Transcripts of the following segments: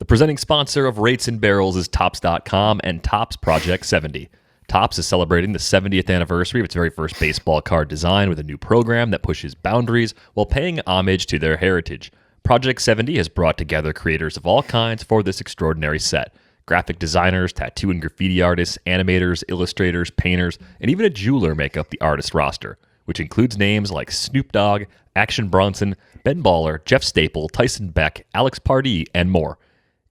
presenting sponsor of Rates and Barrels is Topps.com and Topps Project 70. Topps is celebrating the 70th anniversary of its very first baseball card design with a new program that pushes boundaries while paying homage to their heritage. Project 70 has brought together creators of all kinds for this extraordinary set. Graphic designers, tattoo and graffiti artists, animators, illustrators, painters, and even a jeweler make up the artist roster, which includes names like Snoop Dogg, Action Bronson, Ben Baller, Jeff Staple, Tyson Beck, Alex Pardee, and more.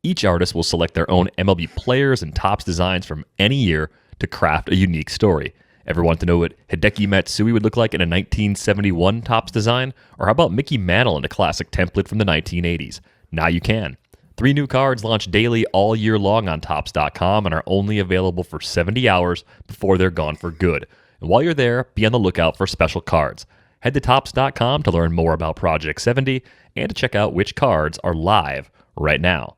Each artist will select their own MLB players and Topps designs from any year to craft a unique story. Ever want to know what Hideki Matsui would look like in a 1971 Topps design? Or how about Mickey Mantle in a classic template from the 1980s? Now you can. 3 new cards launch daily all year long on Topps.com and are only available for 70 hours before they're gone for good. And while you're there, be on the lookout for special cards. Head to Topps.com to learn more about Project 70 and to check out which cards are live right now.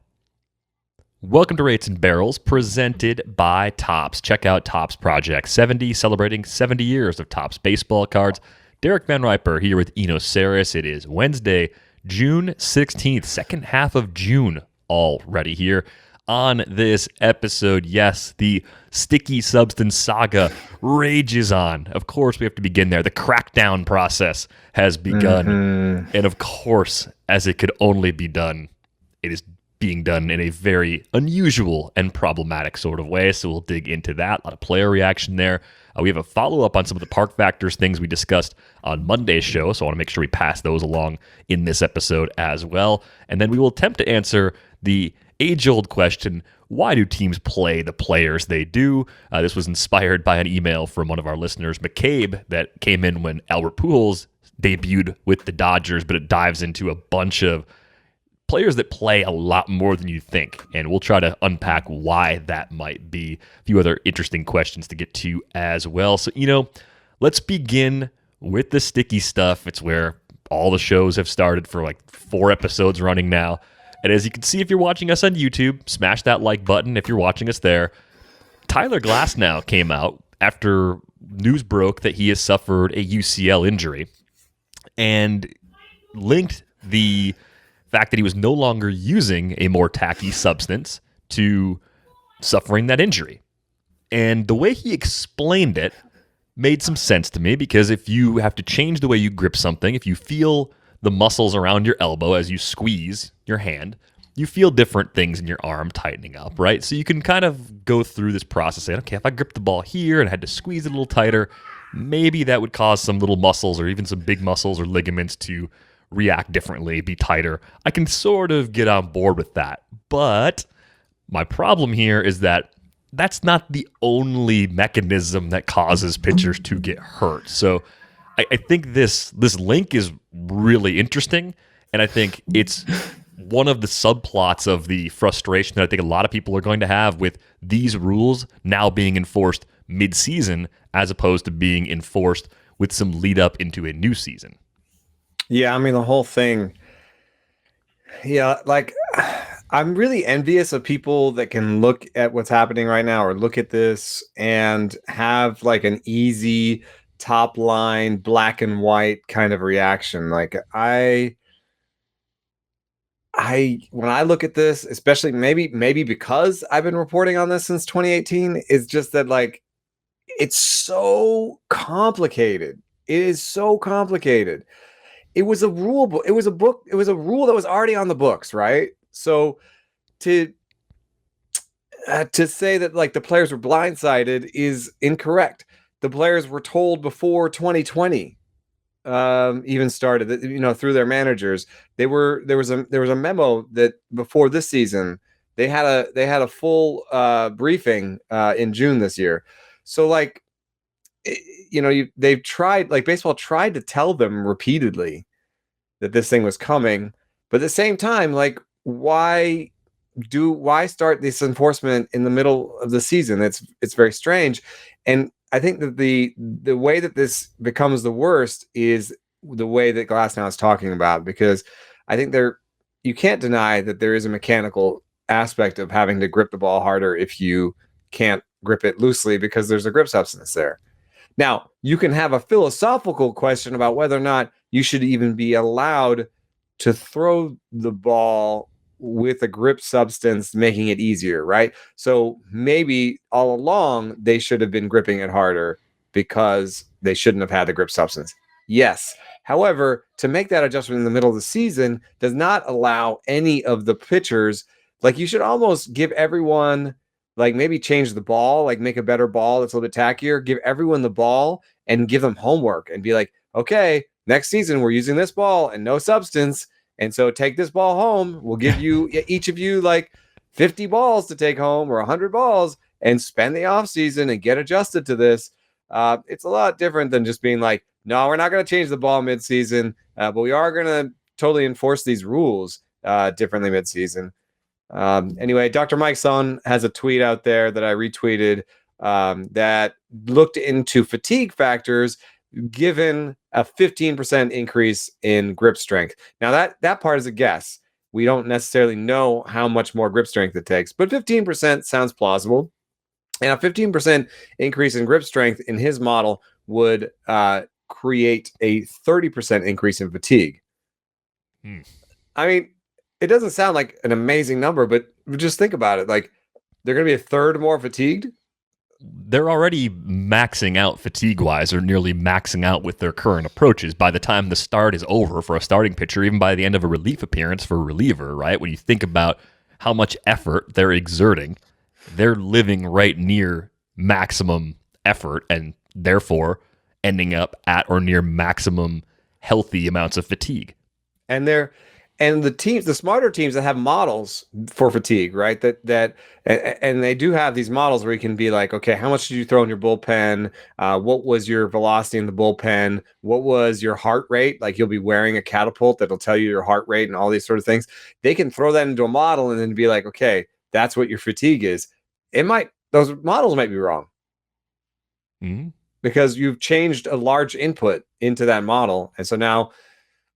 Welcome to Rates and Barrels, presented by Topps. Check out Topps Project 70, celebrating 70 years of Topps baseball cards. Derek Van Riper here with Eno Saris. It is Wednesday, June 16th, second half of June already here. On this episode, yes, the sticky substance saga rages on. Of course, we have to begin there. The crackdown process has begun. And of course, as it could only be done, it is being done in a very unusual and problematic sort of way. So we'll dig into that. A lot of player reaction there. We have a follow-up on some of the Park Factors things we discussed on Monday's show. So I want to make sure we pass those along in this episode as well. And then we will attempt to answer the age-old question, why do teams play the players they do? This was inspired by an email from one of our listeners, McCabe, that came in when Albert Pujols debuted with the Dodgers, but it dives into a bunch of players that play a lot more than you think, and we'll try to unpack why that might be. A few other interesting questions to get to as well. So, let's begin with the sticky stuff. It's where all the shows have started for like 4 episodes running now. And as you can see, if you're watching us on YouTube, smash that like button if you're watching us there. Tyler Glasnow came out after news broke that he has suffered a UCL injury and linked the fact that he was no longer using a more tacky substance to suffering that injury. And the way he explained it made some sense to me, because if you have to change the way you grip something, if you feel the muscles around your elbow as you squeeze your hand, you feel different things in your arm tightening up, right? So you can kind of go through this process saying, okay, if I grip the ball here and I had to squeeze it a little tighter, maybe that would cause some little muscles or even some big muscles or ligaments to react differently, be tighter. I can sort of get on board with that. But my problem here is that that's not the only mechanism that causes pitchers to get hurt. So I think this link is really interesting, and I think it's one of the subplots of the frustration that I think a lot of people are going to have with these rules now being enforced mid-season as opposed to being enforced with some lead up into a new season. Yeah, I mean, the whole thing. Yeah, like, I'm really envious of people that can look at what's happening right now or look at this and have like an easy top line, black and white kind of reaction. Like, when I look at this, especially maybe because I've been reporting on this since 2018, is just that, like, it's so complicated. It is so complicated. It was a rule book. It was a book. It was a rule that was already on the books, right? So to say that like the players were blindsided is incorrect. The players were told before 2020 even started, through their managers. There was a memo that before this season they had a full briefing in June this year. So like, they've tried, like, baseball tried to tell them repeatedly that this thing was coming, but at the same time, like, why start this enforcement in the middle of the season? It's very strange. And I think that the way that this becomes the worst is the way that Glasnow is talking about, because I think you can't deny that there is a mechanical aspect of having to grip the ball harder if you can't grip it loosely because there's a grip substance there. Now, you can have a philosophical question about whether or not you should even be allowed to throw the ball with a grip substance, making it easier, right? So maybe all along they should have been gripping it harder because they shouldn't have had the grip substance. Yes. However, to make that adjustment in the middle of the season does not allow any of the pitchers, like you should almost give everyone, like maybe change the ball, like make a better ball that's a little bit tackier, give everyone the ball and give them homework and be like, okay, next season we're using this ball and no substance. And so take this ball home. We'll give you each of you like 50 balls to take home or 100 balls and spend the off season and get adjusted to this. It's a lot different than just being like, no, we're not going to change the ball midseason, but we are going to totally enforce these rules differently midseason. Anyway, Dr. Mike Son has a tweet out there that I retweeted that looked into fatigue factors given a 15% increase in grip strength. Now that part is a guess. We don't necessarily know how much more grip strength it takes, but 15% sounds plausible. And a 15% increase in grip strength in his model would create a 30% increase in fatigue. I mean, it doesn't sound like an amazing number, but just think about it. Like, they're going to be a third more fatigued. They're already maxing out fatigue-wise, or nearly maxing out with their current approaches by the time the start is over for a starting pitcher, even by the end of a relief appearance for a reliever, right? When you think about how much effort they're exerting, they're living right near maximum effort and therefore ending up at or near maximum healthy amounts of fatigue. And the teams, the smarter teams that have models for fatigue, right? And they do have these models where you can be like, okay, how much did you throw in your bullpen? What was your velocity in the bullpen? What was your heart rate? Like, you'll be wearing a catapult that'll tell you your heart rate and all these sort of things. They can throw that into a model and then be like, okay, that's what your fatigue is. Those models might be wrong. Mm-hmm. Because you've changed a large input into that model. And so now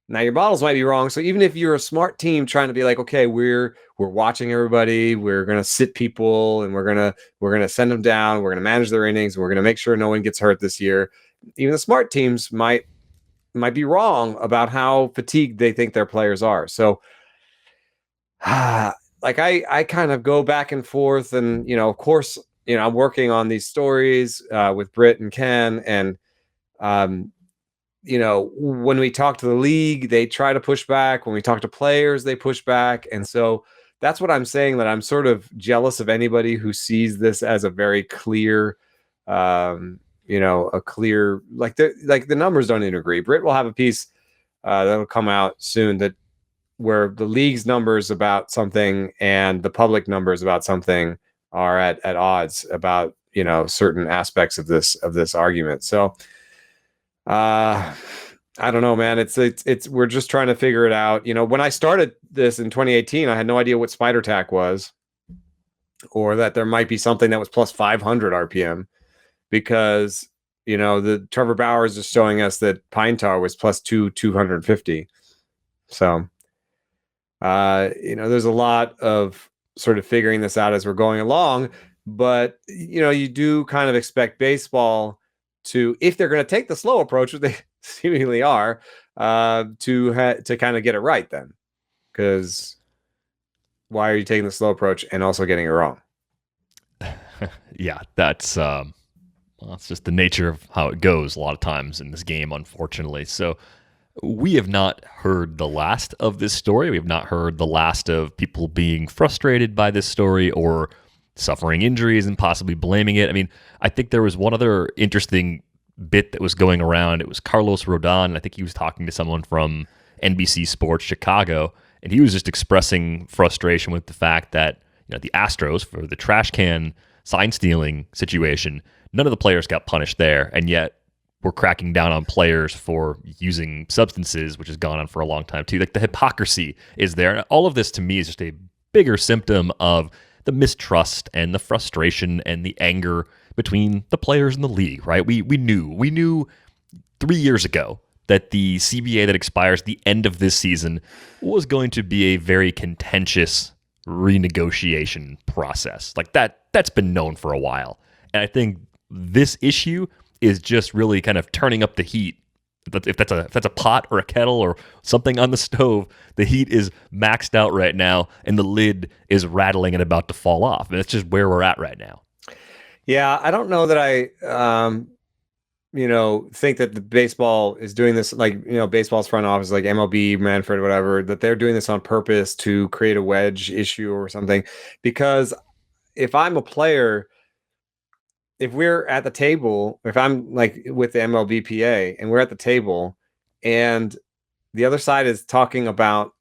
your models might be wrong. So even if you're a smart team trying to be like, okay, we're watching everybody, we're going to sit people and we're going to send them down, we're going to manage their innings, we're going to make sure no one gets hurt this year. Even the smart teams might be wrong about how fatigued they think their players are. So like I kind of go back and forth, and of course, I'm working on these stories with Britt and Ken, and when we talk to the league, they try to push back. When we talk to players, they push back. And so that's what I'm saying, that I'm sort of jealous of anybody who sees this as a very clear, a clear, like the numbers don't even agree. Britt will have a piece that'll come out soon where the league's numbers about something and the public numbers about something are at odds about, certain aspects of this argument. So, I don't know, man. It's we're just trying to figure it out. When I started this in 2018, I had no idea what spider tack was, or that there might be something that was plus 500 RPM, because the Trevor Bauer is just showing us that pine tar was plus 250. So there's a lot of sort of figuring this out as we're going along, but you do kind of expect baseball to, if they're going to take the slow approach, which they seemingly are, to kind of get it right then. Because why are you taking the slow approach and also getting it wrong? Yeah, that's it's just the nature of how it goes a lot of times in this game, unfortunately. So we have not heard the last of this story. We have not heard the last of people being frustrated by this story or suffering injuries and possibly blaming it. I mean, I think there was one other interesting bit that was going around. It was Carlos Rodon, and I think he was talking to someone from NBC Sports Chicago, and he was just expressing frustration with the fact that the Astros, for the trash can sign stealing situation, none of the players got punished there, and yet we're cracking down on players for using substances, which has gone on for a long time too. Like, the hypocrisy is there. And all of this to me is just a bigger symptom of the mistrust and the frustration and the anger between the players in the league, right? We knew 3 years ago that the CBA that expires the end of this season was going to be a very contentious renegotiation process. Like, that's been known for a while. And I think this issue is just really kind of turning up the heat If that's a pot or a kettle or something on the stove, the heat is maxed out right now, and the lid is rattling and about to fall off. And that's just where we're at right now. Yeah, I don't know that I think that the baseball is doing this, like, baseball's front office, like MLB, Manfred, whatever, that they're doing this on purpose to create a wedge issue or something. Because if I'm a player, if we're at the table, if I'm like with the MLBPA and we're at the table and the other side is talking about,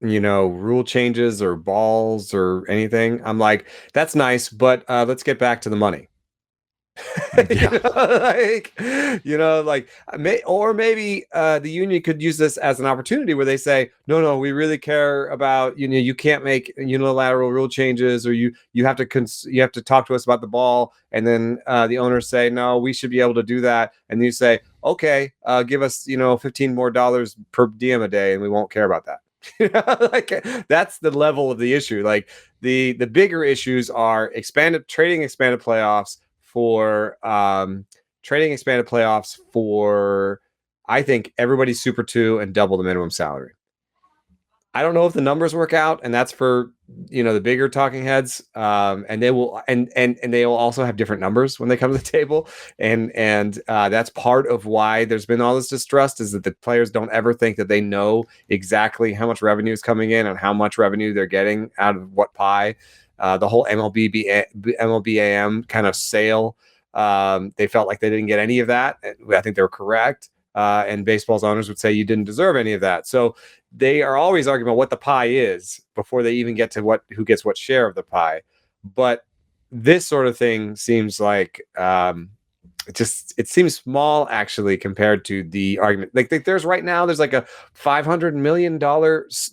rule changes or balls or anything, I'm like, that's nice, but let's get back to the money. Yeah. Maybe the union could use this as an opportunity where they say, no, we really care about, you can't make unilateral rule changes, or you have to talk to us about the ball. And then the owners say, no, we should be able to do that. And you say, okay, give us, $15 more per diem a day, and we won't care about that. That's the level of the issue. Like the bigger issues are trading expanded playoffs for I think everybody's Super 2 and double the minimum salary. I don't know if the numbers work out, and that's for the bigger talking heads, and they will and they will also have different numbers when they come to the table, and that's part of why there's been all this distrust, is that the players don't ever think that they know exactly how much revenue is coming in and how much revenue they're getting out of what pie. The whole MLBAM kind of sale, they felt like they didn't get any of that. I think they were correct. And baseball's owners would say you didn't deserve any of that. So they are always arguing about what the pie is before they even get to who gets what share of the pie. But this sort of thing seems like it seems small, actually, compared to the argument. Like there's like a $500 million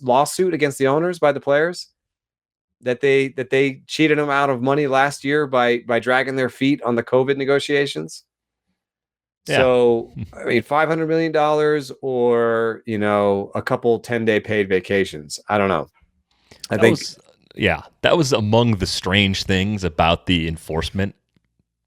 lawsuit against the owners by the players that they cheated them out of money last year by dragging their feet on the COVID negotiations. Yeah. So, I mean, $500 million or, a couple 10-day paid vacations. I don't know. That was among the strange things about the enforcement.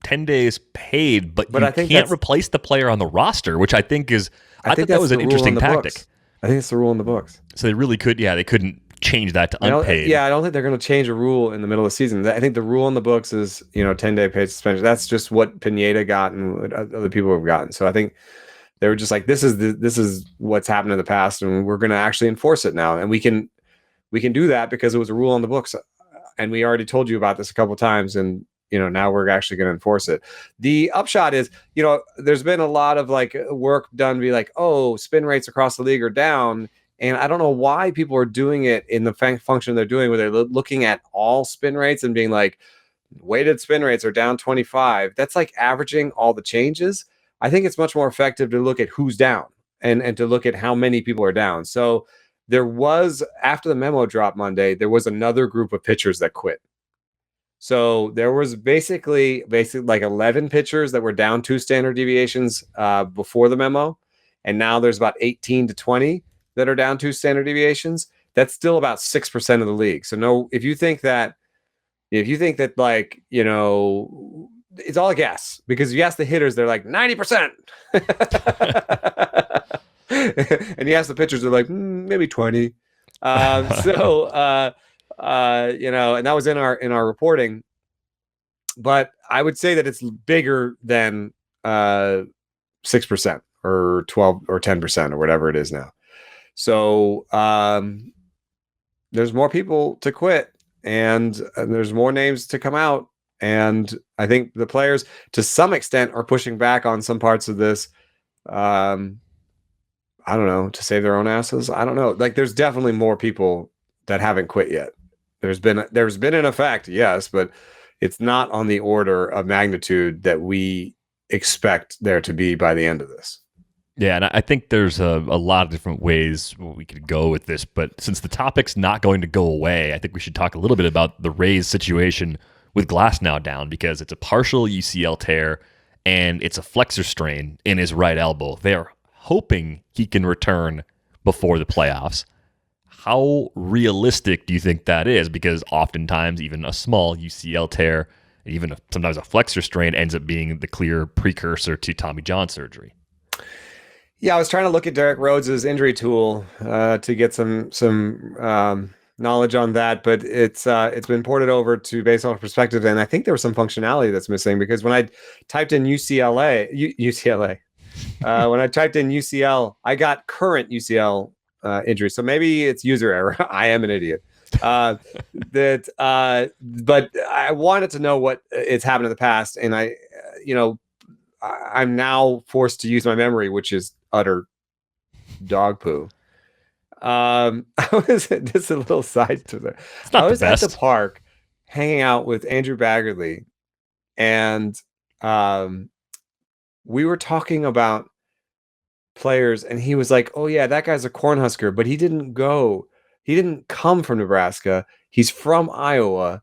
10 days paid, but you can't replace the player on the roster, which I think is, I thought that was an interesting tactic. I think it's the rule in the books. So they really they couldn't change that to unpaid. I don't think they're going to change a rule in the middle of the season. I think the rule in the books is 10-day paid suspension. That's just what Pineda got and what other people have gotten. So I think they were just like, this is what's happened in the past, and we're going to actually enforce it now, and we can do that because it was a rule on the books, and we already told you about this a couple of times, and now we're actually going to enforce it. The upshot is, there's been a lot of like work done to be like, oh, spin rates across the league are down. And I don't know why people are doing it in the function they're doing, where they're looking at all spin rates and being like, weighted spin rates are down 25. That's like averaging all the changes. I think it's much more effective to look at who's down and to look at how many people are down. So there was, after the memo dropped Monday, there was another group of pitchers that quit. So there was basically like 11 pitchers that were down 2 standard deviations before the memo. And now there's about 18 to 20 that are down 2 standard deviations. That's still about 6% of the league. So no, if you think that like, it's all a guess, because if you ask the hitters, they're like 90%. And you ask the pitchers, they're like, maybe 20. And that was in our reporting. But I would say that it's bigger than 6% or 12 or 10% or whatever it is now. So there's more people to quit, and there's more names to come out. And I think the players, to some extent, are pushing back on some parts of this. I don't know, to save their own asses. I don't know. Like, there's definitely more people that haven't quit yet. There's been an effect, yes, but it's not on the order of magnitude that we expect there to be by the end of this. Yeah, and I think there's a lot of different ways we could go with this, but since the topic's not going to go away, I think we should talk a little bit about the Rays situation with Glasnow down, because it's a partial UCL tear and it's a flexor strain in his right elbow. They are hoping he can return before the playoffs. How realistic do you think that is? Because oftentimes even a small UCL tear, even sometimes a flexor strain, ends up being the clear precursor to Tommy John surgery. Yeah, I was trying to look at Derek Rhodes' injury tool to get some knowledge on that, but it's been ported over to Baseball Perspective, and I think there was some functionality that's missing because when I typed in UCLA, when I typed in UCL, I got current UCL injury. So maybe it's user error. I am an idiot. But I wanted to know what it's happened in the past, and I'm now forced to use my memory, which is utter dog poo. I was just a little side to that. It's not I the was at the best. park hanging out with Andrew Baggerly, and we were talking about players, and he was like, "Oh yeah, that guy's a Cornhusker, but he didn't go. He didn't come from Nebraska. He's from Iowa,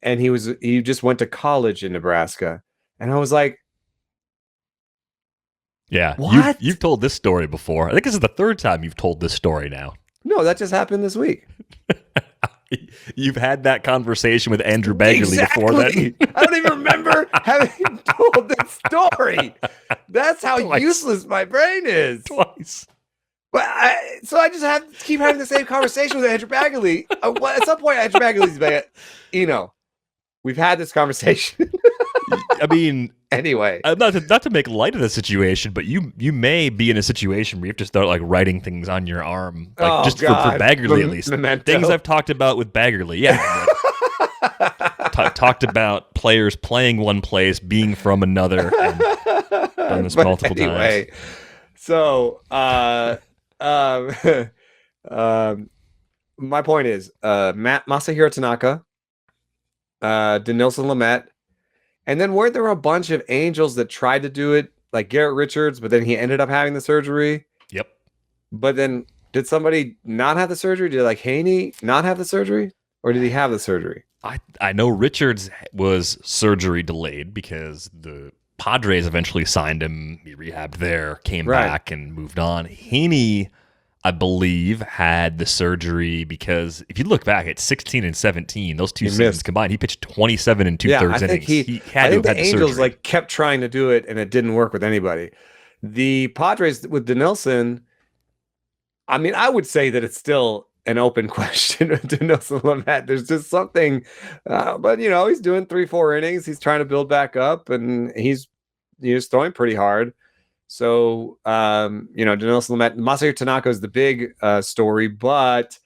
and he just went to college in Nebraska." And I was like, Yeah, "What? you've told this story before. I think this is the third time you've told this story now. No, that just happened this week." You've had that conversation with Andrew Baggerly before then. I don't even remember having told this story. That's how Twice. useless my brain is. Twice. But so I just have to keep having the same conversation with Andrew Baggerly. At some point, Andrew Baggerly's like, we've had this conversation. I mean, Anyway, not to make light of the situation, but you may be in a situation where you have to start like writing things on your arm, like for Baggerly at least. Memento. Things I've talked about with Baggerly, yeah. Talked about players playing one place, being from another, and done this multiple times. So, my point is, Masahiro Tanaka, Denilson Lamet, and then weren't there a bunch of Angels that tried to do it, like Garrett Richards, but then he ended up having the surgery? Yep. But then did somebody not have the surgery? Did like Haney not have the surgery? Or did he have the surgery? I know Richards was surgery delayed because the Padres eventually signed him. He rehabbed there, came back, and moved on. Haney, I believe, had the surgery because if you look back at 16 and 17, those two seasons combined, he pitched 27 and 2/3 innings. He had to have had the Angels surgery. Kept trying to do it, and it didn't work with anybody. The Padres with Denilson, I mean, I would say that it's still an open question with Denilson Lamet. There's just something, but he's doing 3-4 innings. He's trying to build back up, and he's throwing pretty hard. So, Denilson Lamet, Masahiro Tanaka is the big story, but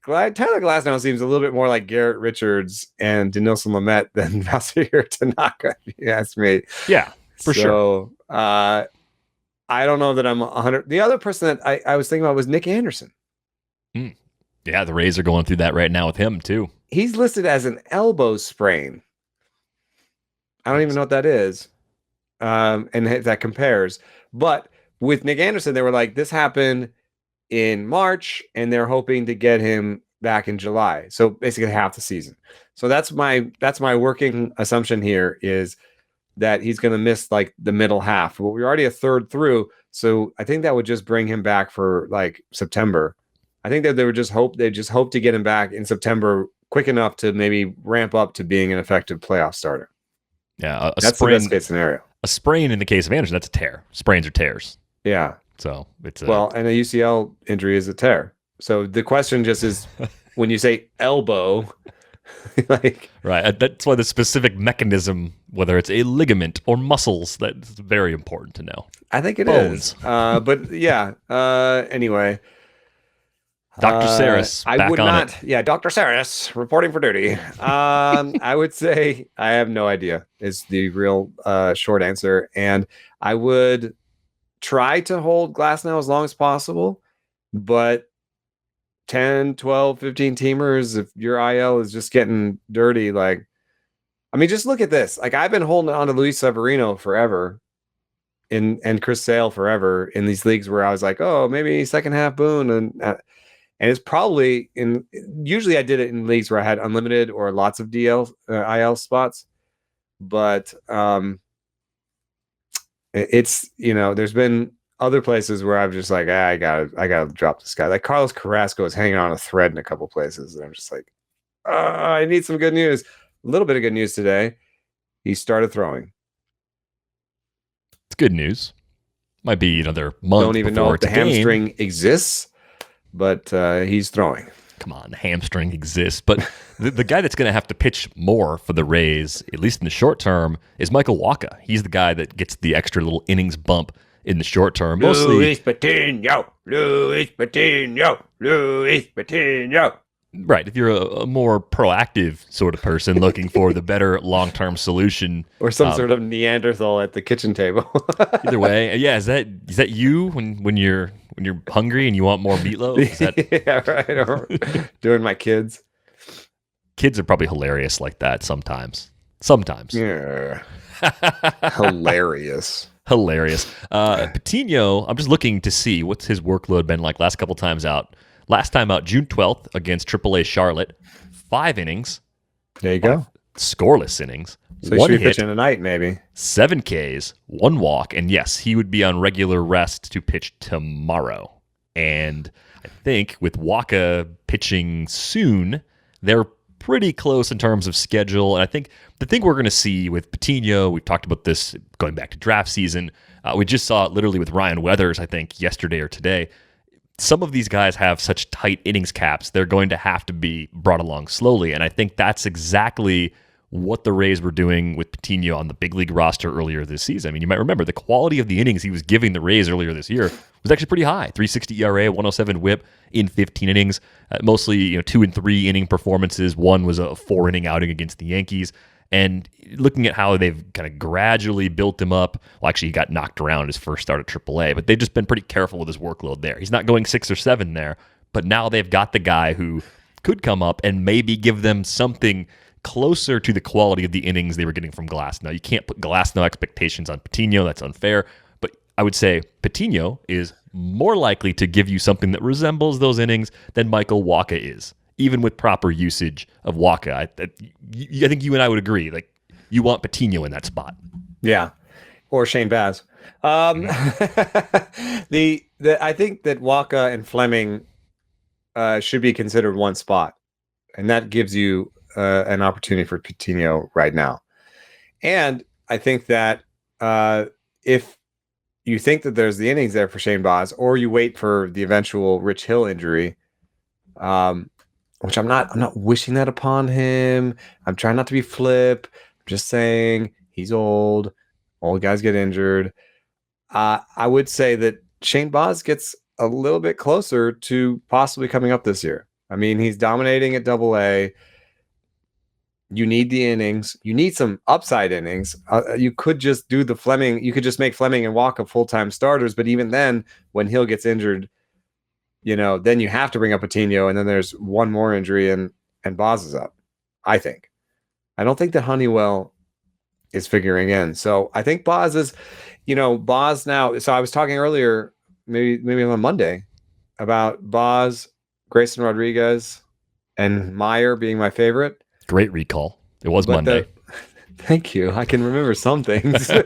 Tyler Glasnow seems a little bit more like Garrett Richards and Denilson Lamet than Masahiro Tanaka, if you ask me. Yeah, for sure. So, I don't know that I'm 100. The other person that I was thinking about was Nick Anderson. Yeah, the Rays are going through that right now with him, too. He's listed as an elbow sprain. I don't even know what that is. And that compares. But with Nick Anderson, they were like, this happened in March, and they're hoping to get him back in July. So basically half the season. So that's my working assumption here is that he's going to miss like the middle half. But we're already a third through. So I think that would just bring him back for like September. I think that they just hope to get him back in September quick enough to maybe ramp up to being an effective playoff starter. Yeah, that's the best case scenario. A sprain in the case of Anderson, that's a tear. Sprains are tears. Yeah. So it's and a UCL injury is a tear. So the question just is, when you say elbow, like right, that's why the specific mechanism, whether it's a ligament or muscles, that's very important to know. I think it is. But yeah. Anyway. Dr. Saris, I would not. Yeah, Dr. Saris reporting for duty. I would say I have no idea is the real short answer, and I would try to hold Glasnow as long as possible, but 10, 12, 15 teamers, if your IL is just getting dirty, like, I mean, just look at this. Like, I've been holding on to Luis Severino forever and Chris Sale forever in these leagues where I was like, oh, maybe second half Boone, and it's probably usually I did it in leagues where I had unlimited or lots of IL spots. But it's, there's been other places where I'm just like, I gotta drop this guy. Like Carlos Carrasco is hanging on a thread in a couple places. And I'm just like, I need some good news. A little bit of good news today. He started throwing. It's good news. Might be another month. Don't even know before if the it's a game. hamstring exists, but he's throwing. Come on, the hamstring exists. But the guy that's going to have to pitch more for the Rays, at least in the short term, is Michael Wacha. He's the guy that gets the extra little innings bump in the short term. Mostly, Luis Patiño. right, if you're a more proactive sort of person looking for the better long-term solution. Or some sort of Neanderthal at the kitchen table. Either way, yeah, is that you when you're hungry and you want more meatloaf? Is that... Yeah, right. Or doing my kids. Kids are probably hilarious like that sometimes. Sometimes. Yeah. Hilarious. Hilarious. Patiño, I'm just looking to see what's his workload been like last couple times out. Last time out, June 12th against AAA Charlotte. 5 innings. There you go. Scoreless innings. So he 1 should be hit, pitching tonight, maybe. 7 Ks, 1 walk, and yes, he would be on regular rest to pitch tomorrow. And I think with Wacha pitching soon, they're pretty close in terms of schedule. And I think the thing we're going to see with Patiño, we've talked about this going back to draft season. We just saw it literally with Ryan Weathers, I think, yesterday or today. Some of these guys have such tight innings caps, they're going to have to be brought along slowly. And I think that's exactly what the Rays were doing with Patiño on the big league roster earlier this season. I mean, you might remember the quality of the innings he was giving the Rays earlier this year was actually pretty high. 3.60 ERA, 107 WHIP in 15 innings. Mostly 2 and 3 inning performances. One was a 4-inning outing against the Yankees. And looking at how they've kind of gradually built him up, well, actually, he got knocked around his first start at AAA, but they've just been pretty careful with his workload there. He's not going 6 or 7 there, but now they've got the guy who could come up and maybe give them something closer to the quality of the innings they were getting from Glasnow. You can't put Glasnow expectations on Patiño. That's unfair. But I would say Patiño is more likely to give you something that resembles those innings than Michael Wacha is, even with proper usage of Wacha. I think you and I would agree. Like, you want Patiño in that spot. Yeah. Or Shane Baz. I think that Wacha and Fleming should be considered one spot. And that gives you an opportunity for Patiño right now. And I think that if you think that there's the innings there for Shane Baz, or you wait for the eventual Rich Hill injury, which I'm not wishing that upon him. I'm trying not to be flip. I'm just saying he's old. Old guys get injured. I would say that Shane Baz gets a little bit closer to possibly coming up this year. I mean, he's dominating at AA. You need the innings. You need some upside innings. You could just do the Fleming. You could just make Fleming and Wacha full-time starters. But even then, when Hill gets injured, then you have to bring up Patiño, and then there's one more injury, and Baz is up. I think. I don't think that Honeywell is figuring in. So I think Baz is, Baz now. So I was talking earlier, maybe on Monday, about Baz, Grayson Rodriguez, and Meyer being my favorite. Great recall. It was Monday. Thank you. I can remember some things. But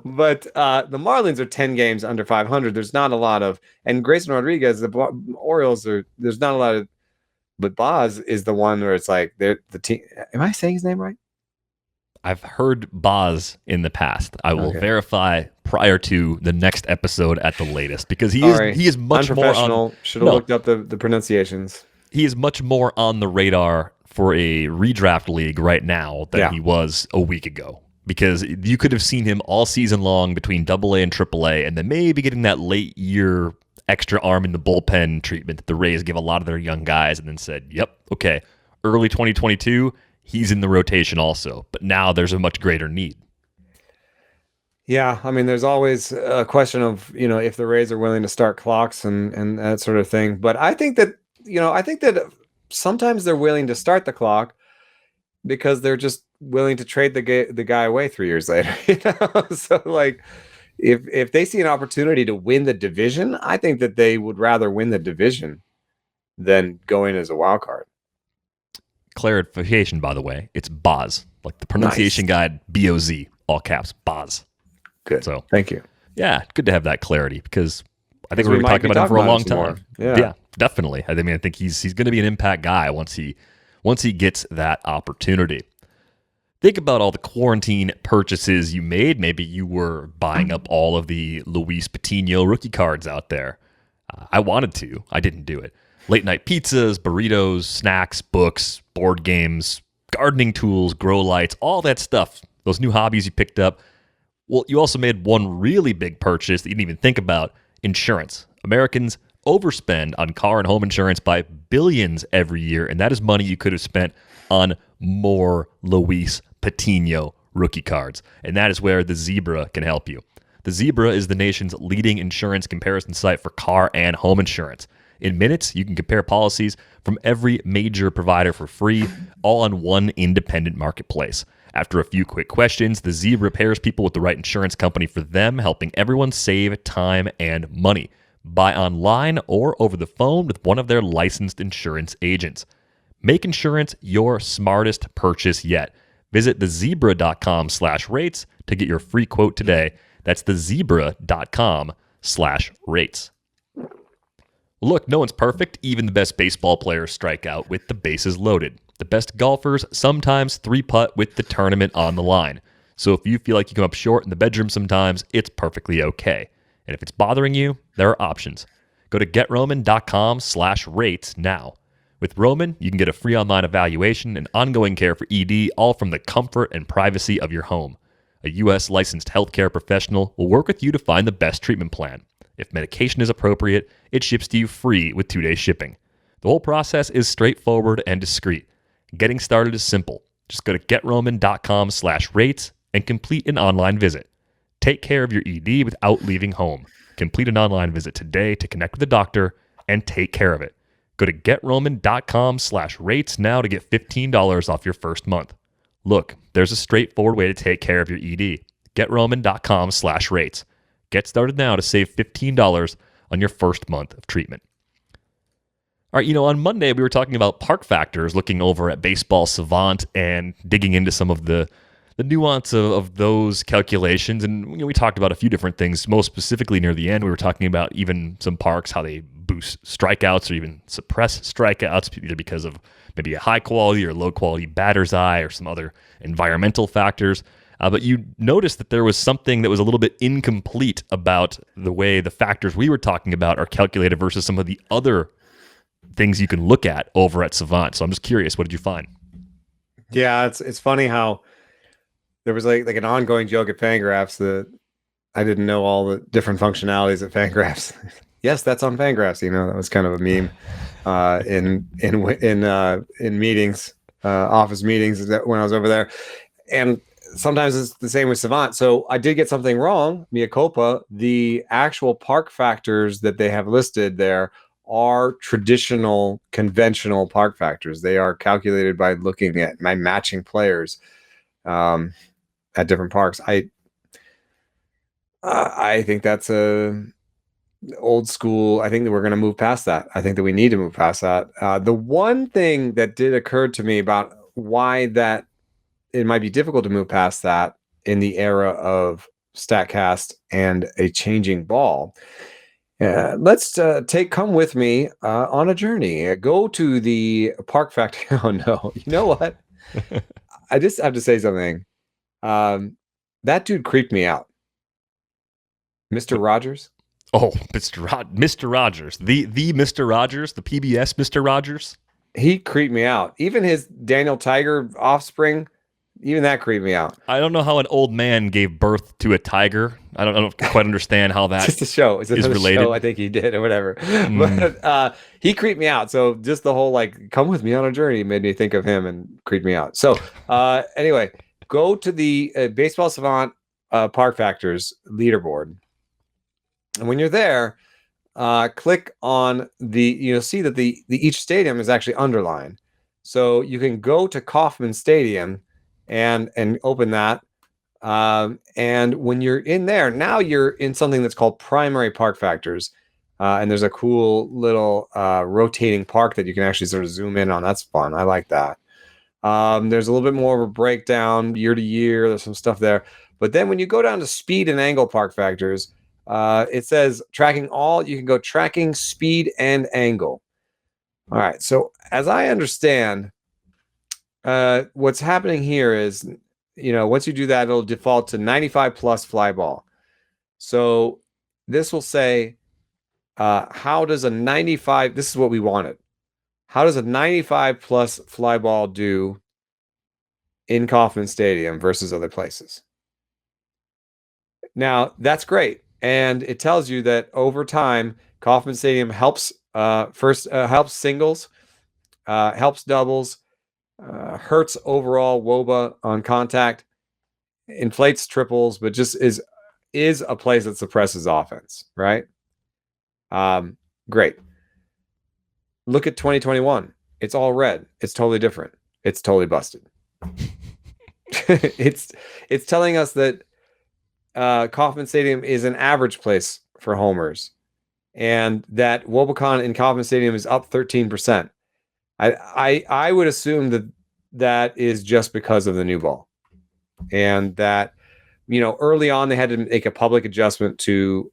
the Marlins are 10 games under 500. There's not a lot of, and Grayson Rodriguez, the Orioles there's not a lot of, but Baz is the one where it's like they're the team. Am I saying his name right? I've heard Baz in the past. I will verify prior to the next episode at the latest, because he is much more on. Should have looked up the pronunciations. He is much more on the radar for a redraft league right now than he was a week ago, because you could have seen him all season long between AA and AAA, and then maybe getting that late year extra arm in the bullpen treatment that the Rays give a lot of their young guys, and then said, yep, okay, early 2022, he's in the rotation also. But now there's a much greater need. Yeah, I mean, there's always a question of, if the Rays are willing to start clocks and that sort of thing. But I think that, sometimes they're willing to start the clock because they're just willing to trade the guy away 3 years later. So like, if they see an opportunity to win the division, I think that they would rather win the division than go in as a wild card. Clarification, by the way, it's Baz, like the pronunciation guide, B-O-Z, all caps, Baz. Good. So thank you. Yeah, good to have that clarity, because I think we've been talking about him for a long time. Yeah, definitely. I think he's going to be an impact guy once he gets that opportunity. Think about all the quarantine purchases you made. Maybe you were buying up all of the Luis Patiño rookie cards out there. I wanted to. I didn't do it. Late night pizzas, burritos, snacks, books, board games, gardening tools, grow lights, all that stuff. Those new hobbies you picked up. Well, you also made one really big purchase that you didn't even think about: insurance. Americans overspend on car and home insurance by billions every year, and that is money you could have spent on more Luis Patiño rookie cards. And that is where the Zebra can help you. The Zebra is the nation's leading insurance comparison site for car and home insurance. In minutes, you can compare policies from every major provider for free, all on one independent marketplace. After a few quick questions, the Zebra pairs people with the right insurance company for them, helping everyone save time and money. Buy online or over the phone with one of their licensed insurance agents. Make insurance your smartest purchase yet. Visit thezebra.com/rates to get your free quote today. That's thezebra.com/rates. Look, no one's perfect. Even the best baseball players strike out with the bases loaded. The best golfers sometimes three-putt with the tournament on the line. So if you feel like you come up short in the bedroom sometimes, it's perfectly okay. And if it's bothering you, there are options. Go to GetRoman.com/rates now. With Roman, you can get a free online evaluation and ongoing care for ED, all from the comfort and privacy of your home. A U.S. licensed healthcare professional will work with you to find the best treatment plan. If medication is appropriate, it ships to you free with 2-day shipping. The whole process is straightforward and discreet. Getting started is simple. Just go to GetRoman.com/rates and complete an online visit. Take care of your ED without leaving home. Complete an online visit today to connect with a doctor and take care of it. Go to GetRoman.com/rates now to get $15 off your first month. Look, there's a straightforward way to take care of your ED. GetRoman.com/rates. Get started now to save $15 on your first month of treatment. All right, on Monday we were talking about park factors, looking over at Baseball Savant and digging into some of the nuance of those calculations. And we talked about a few different things. Most specifically near the end, we were talking about even some parks, how they boost strikeouts or even suppress strikeouts, either because of maybe a high quality or low quality batter's eye or some other environmental factors. But you noticed that there was something that was a little bit incomplete about the way the factors we were talking about are calculated versus some of the other things you can look at over at Savant. So I'm just curious, what did you find? Yeah, it's funny how there was like an ongoing joke at Fangraphs that I didn't know all the different functionalities at Fangraphs. Yes, that's on Fangraphs. That was kind of a meme in meetings, office meetings when I was over there. And sometimes it's the same with Savant. So I did get something wrong, mea culpa. The actual park factors that they have listed there are traditional, conventional park factors. They are calculated by looking at my matching players at different parks. I think that's a old school. I think that we're going to move past that. I think that we need to move past that. The one thing that did occur to me about why that it might be difficult to move past that in the era of StatCast and a changing ball. Let's come with me on a journey. Go to the park factor. Oh no! You know what? I just have to say something. That dude creeped me out. Mr. Rogers. Oh, Mr. Rogers, the Mr. Rogers, the PBS Mr. Rogers. He creeped me out. Even his Daniel Tiger offspring, even that creeped me out. I don't know how an old man gave birth to a tiger. I don't quite understand how that just a show. It's is related. Show I think he did or whatever. But he creeped me out. So just the whole come with me on a journey made me think of him and creeped me out. So anyway, go to the Baseball Savant Park Factors leaderboard. And when you're there, click on you'll see that the each stadium is actually underlined. So you can go to Kauffman Stadium and open that. And when you're in there, now you're in something that's called primary park factors. And there's a cool little rotating park that you can actually sort of zoom in on. That's fun. I like that. There's a little bit more of a breakdown year to year. There's some stuff there. But then when you go down to speed and angle park factors, it says tracking all. You can go tracking speed and angle. All right. So as I understand, what's happening here is once you do that, it'll default to 95 plus fly ball. So this will say, how does a 95, this is what we wanted. How does a 95 plus fly ball do in Kauffman Stadium versus other places? Now, that's great. And it tells you that over time, Kauffman Stadium helps helps singles, helps doubles, hurts overall WOBA on contact, inflates triples, but just is a place that suppresses offense, right? Great. Look at 2021. It's all red. It's totally different. It's totally busted. it's telling us that Kauffman Stadium is an average place for homers, and that WOBAcon in Kauffman Stadium is up 13%. I would assume that is just because of the new ball, and that early on they had to make a public adjustment to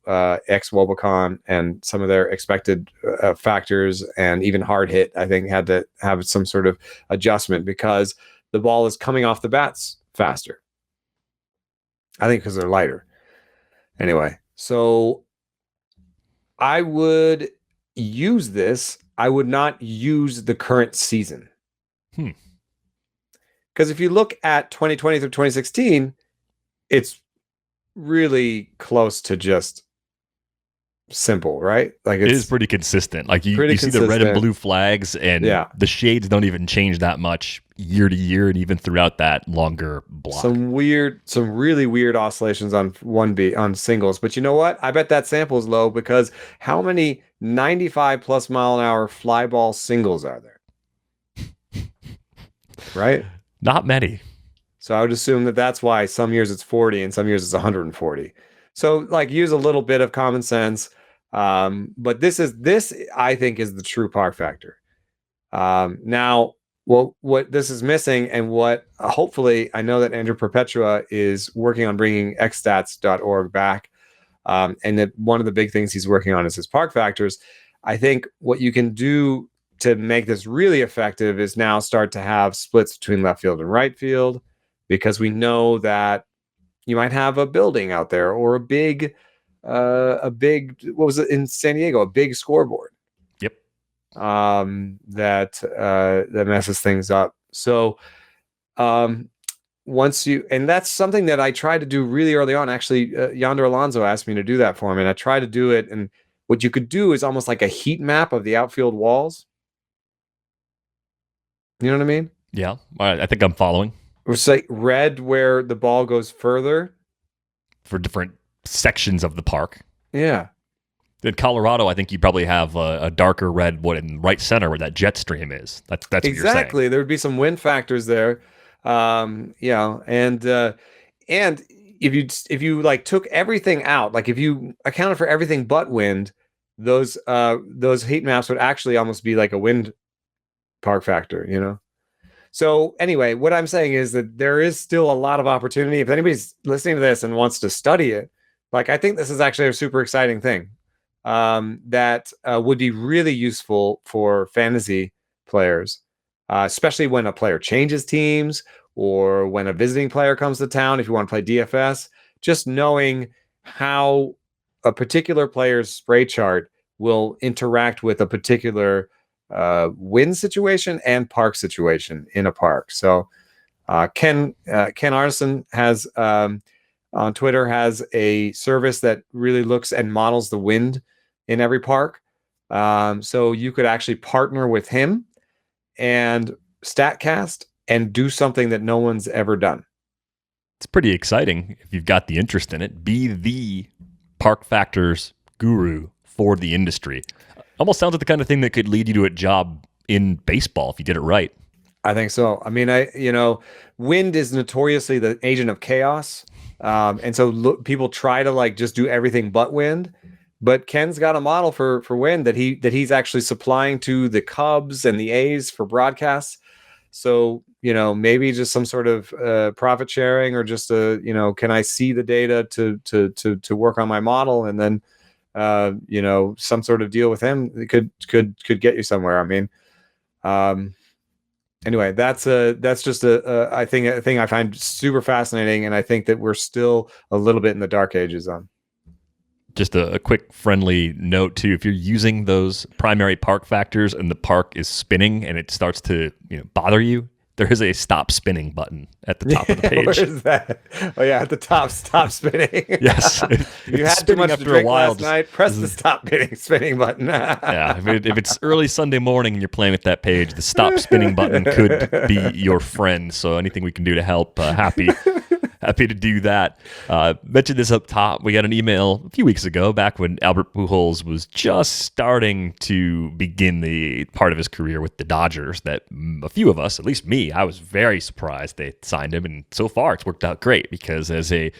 X WOBAcon and some of their expected factors, and even hard hit I think had to have some sort of adjustment because the ball is coming off the bats faster. I think because they're lighter. Anyway, so I would use this. I would not use the current season. Because if you look at 2020 through 2016, it's really close to just simple, right? Like it is pretty consistent. Like you see the red and blue flags, and the shades don't even change that much year to year, and even throughout that longer block. Some really weird oscillations on 1B on singles. But you know what? I bet that sample is low because how many 95 plus mile an hour fly ball singles are there? Right? Not many. So I would assume that that's why some years it's 40 and some years it's 140. So like use a little bit of common sense. But this I think is the true park factor. Now, what this is missing, and what hopefully I know that Andrew Perpetua is working on bringing xstats.org back. And that one of the big things he's working on is his park factors. I think what you can do to make this really effective is now start to have splits between left field and right field, because we know that you might have a building out there or a big, what was it in San Diego? A big scoreboard. Yep. That messes things up. So, and that's something that I tried to do really early on. Actually, Yonder Alonso asked me to do that for him, and I tried to do it. And what you could do is almost like a heat map of the outfield walls. You know what I mean? Yeah, I think I'm following. It's like red where the ball goes further for different sections of the park. Yeah. In Colorado, I think you probably have a darker red one in right center where that jet stream is. That's exactly. What you're saying. There would be some wind factors there. And if you like took everything out, like if you accounted for everything but wind, those heat maps would actually almost be like a wind park factor, So anyway, what I'm saying is that there is still a lot of opportunity. If anybody's listening to this and wants to study it, like I think this is actually a super exciting thing that would be really useful for fantasy players, especially when a player changes teams or when a visiting player comes to town. If you want to play DFS, just knowing how a particular player's spray chart will interact with a particular wind situation and park situation in a park. So Ken Arneson has on Twitter has a service that really looks and models the wind in every park. So you could actually partner with him and StatCast and do something that no one's ever done. It's pretty exciting if you've got the interest in it. Be the park factors guru for the industry. Almost sounds like the kind of thing that could lead you to a job in baseball if you did it right. I think so. I mean, wind is notoriously the agent of chaos. And so people try to like just do everything but wind. But Ken's got a model for wind that he's actually supplying to the Cubs and the A's for broadcasts. So, maybe just some sort of profit sharing, or just can I see the data to work on my model, and then some sort of deal with him could get you somewhere. I mean, Anyway, that's just I think a thing I find super fascinating, and I think that we're still a little bit in the dark ages on. Just a quick friendly note too: if you're using those primary park factors and the park is spinning and it starts to bother you, there is a stop spinning button at the top of the page. Where is that? Oh yeah, at the top, stop spinning. Yes. You had too much to drink last night. Press the stop spinning button. Yeah, if it's early Sunday morning and you're playing with that page, the stop spinning button could be your friend. So anything we can do to help, happy to do that. Mentioned this up top. We got an email a few weeks ago, back when Albert Pujols was just starting to begin the part of his career with the Dodgers, that a few of us, at least me, I was very surprised they signed him. And so far, it's worked out great because as a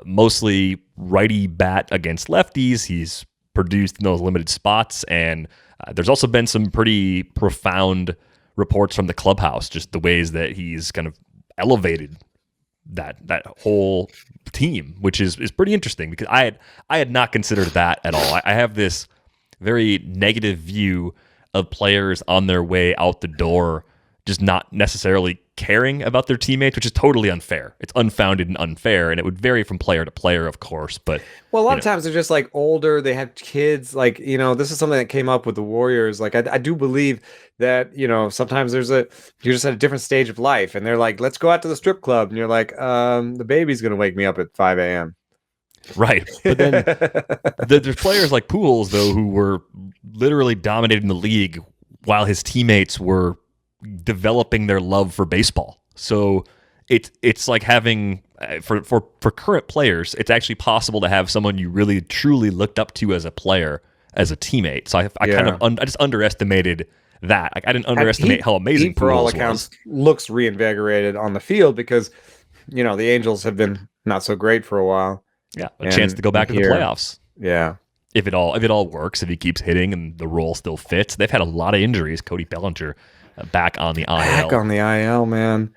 mostly righty bat against lefties, he's produced in those limited spots. And there's also been some pretty profound reports from the clubhouse, just the ways that he's kind of elevated that whole team, which is pretty interesting because I had not considered that at all. I have this very negative view of players on their way out the door just not necessarily caring about their teammates, which is totally unfair. It's unfounded and unfair, and it would vary from player to player, of course. But well, a lot of times they're just like older, they have kids. Like, this is something that came up with the Warriors. Like, I do believe that, sometimes you're just at a different stage of life, and they're like, let's go out to the strip club. And you're like, the baby's going to wake me up at 5 a.m. Right. But then there's players like Pujols, though, who were literally dominating the league while his teammates were developing their love for baseball. So it's like having for current players, it's actually possible to have someone you really truly looked up to as a player, as a teammate. So I just underestimated that. Like, I didn't underestimate how amazing Pujols, for all was. accounts, looks reinvigorated on the field because the Angels have been not so great for a while. Yeah, a chance to go back to the playoffs. Yeah. If it all works, if he keeps hitting and the role still fits. They've had a lot of injuries. Cody Bellinger back on the IL. Back on the IL, man.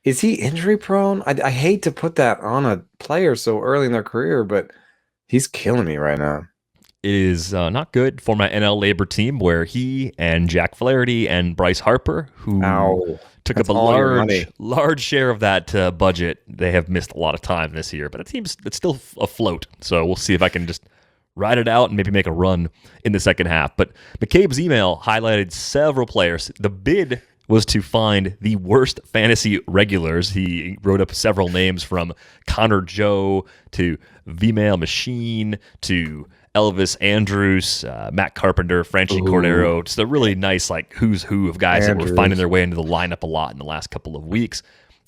Is he injury prone? I hate to put that on a player so early in their career, but he's killing me right now. It is not good for my NL Labor team, where he and Jack Flaherty and Bryce Harper, who took up a large share of that budget, they have missed a lot of time this year. But it's still afloat, so we'll see if I can just ride it out and maybe make a run in the second half. But McCabe's email highlighted several players. The bid was to find the worst fantasy regulars. He wrote up several names, from Connor Joe to V-Mail Machine to Elvis Andrus, Matt Carpenter, Franchi Cordero. Just a really nice who's who of guys that were finding their way into the lineup a lot in the last couple of weeks.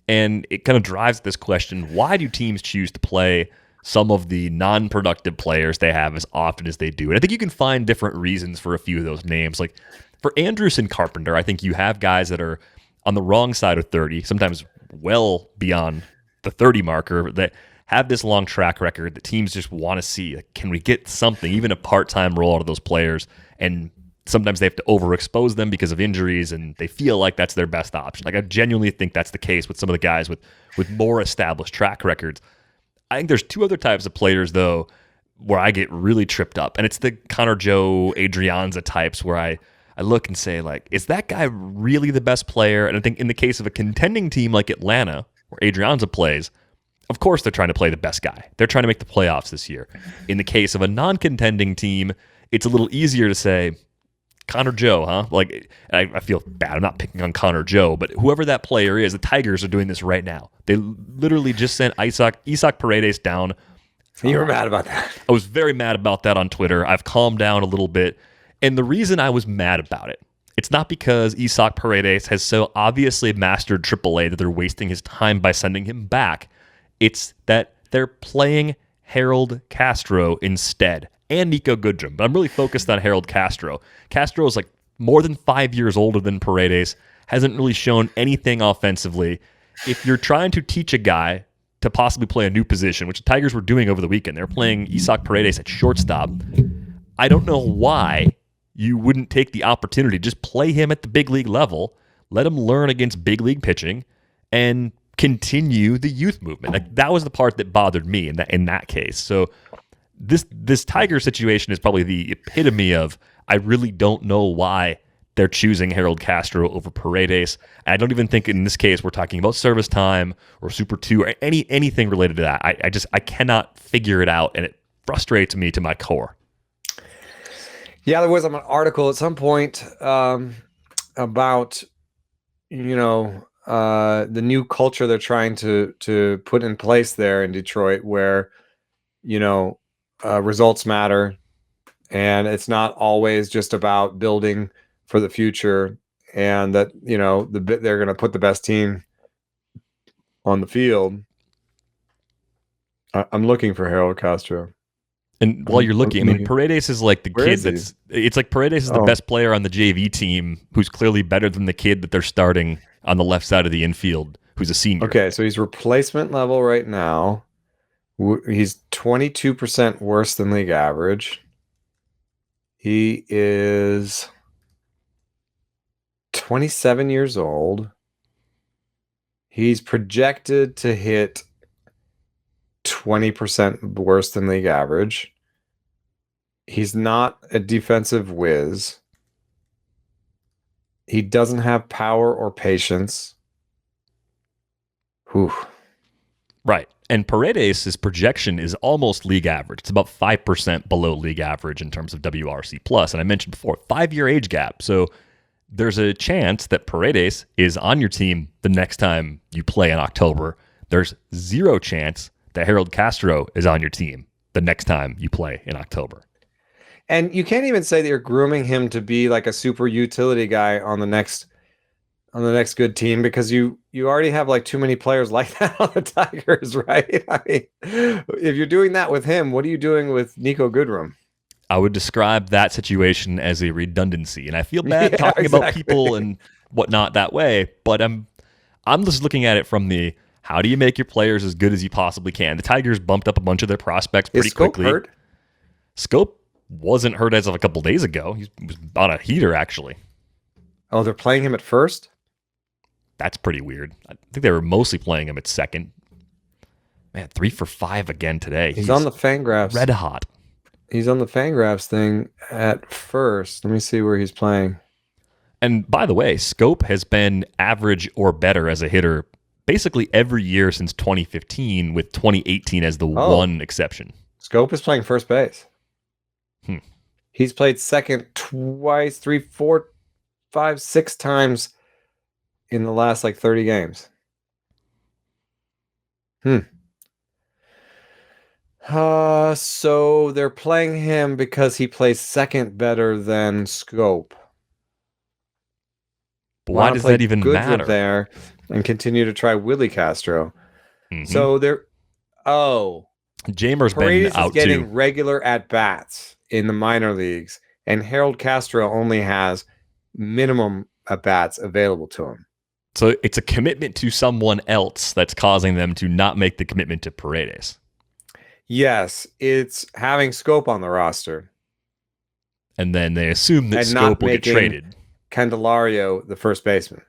And it kind of drives this question: why do teams choose to play some of the non-productive players they have as often as they do? And I think you can find different reasons for a few of those names. Like for Andrus and Carpenter, I think you have guys that are on the wrong side of 30, sometimes well beyond the 30 marker, that have this long track record that teams just want to see. Like, can we get something, even a part-time role out of those players? And sometimes they have to overexpose them because of injuries, and they feel like that's their best option. Like, I genuinely think that's the case with some of the guys with more established track records. I think there's two other types of players, though, where I get really tripped up. And it's the Connor Joe, Adrianza types, where I look and say, like, is that guy really the best player? And I think in the case of a contending team like Atlanta, where Adrianza plays, of course they're trying to play the best guy. They're trying to make the playoffs this year. In the case of a non-contending team, it's a little easier to say, Connor Joe, huh? Like, I feel bad. I'm not picking on Connor Joe, but whoever that player is, the Tigers are doing this right now. They literally just sent Isaac Paredes down. You were mad about that. I was very mad about that on Twitter. I've calmed down a little bit. And the reason I was mad about it, it's not because Isaac Paredes has so obviously mastered AAA that they're wasting his time by sending him back. It's that they're playing Harold Castro instead, and Nico Goodrum. But I'm really focused on Harold Castro. Castro is like more than 5 years older than Paredes, hasn't really shown anything offensively. If you're trying to teach a guy to possibly play a new position, which the Tigers were doing over the weekend, they're playing Isaac Paredes at shortstop. I don't know why you wouldn't take the opportunity, just play him at the big league level, let him learn against big league pitching, and continue the youth movement. Like, that was the part that bothered me in that case. So this Tiger situation is probably the epitome of, I really don't know why they're choosing Harold Castro over Paredes. And I don't even think in this case we're talking about service time or Super 2 or anything related to that. I cannot figure it out, and it frustrates me to my core. Yeah, there was an article at some point about the new culture they're trying to put in place there in Detroit, where results matter, and it's not always just about building for the future, and that they're going to put the best team on the field. I'm looking for Harold Castro. And while you're looking, I mean, Paredes is like the kid that's. It's like Paredes is the best player on the JV team, who's clearly better than the kid that they're starting on the left side of the infield, who's a senior. Okay, so he's replacement level right now. He's 22% worse than league average. He is 27 years old. He's projected to hit 20% worse than league average. He's not a defensive whiz. He doesn't have power or patience. Whew. Right. And Paredes' projection is almost league average. It's about 5% below league average in terms of WRC plus. And I mentioned before, 5-year age gap. So there's a chance that Paredes is on your team the next time you play in October. There's zero chance that Harold Castro is on your team the next time you play in October. And you can't even say that you're grooming him to be like a super utility guy on the next good team, because you already have like too many players like that on the Tigers, right? I mean, if you're doing that with him, what are you doing with Nico Goodrum? I would describe that situation as a redundancy, and I feel bad talking about people and whatnot that way, but I'm just looking at it from the how do you make your players as good as you possibly can? The Tigers bumped up a bunch of their prospects pretty quickly. Hurt? Scope wasn't hurt as of a couple days ago. He was on a heater, actually. Oh, they're playing him at first? That's pretty weird. I think they were mostly playing him at second. Man, 3 for 5 again today. He's on the Fangraphs. Red hot. He's on the Fangraphs thing at first. Let me see where he's playing. And by the way, Scope has been average or better as a hitter basically every year since 2015, with 2018 as the one exception. Scope is playing first base. He's played second twice, 3, 4, 5, 6 times in the last 30 games. So they're playing him because he plays second better than Scope. But why does that even matter? There and continue to try Willie Castro. So they're Jamer's been out is getting too. regular at bats in the minor leagues, and Harold Castro only has minimum at bats available to him. So it's a commitment to someone else that's causing them to not make the commitment to Paredes. Yes, it's having Scope on the roster. And then they assume that Scope will get traded. Candelario, the first baseman.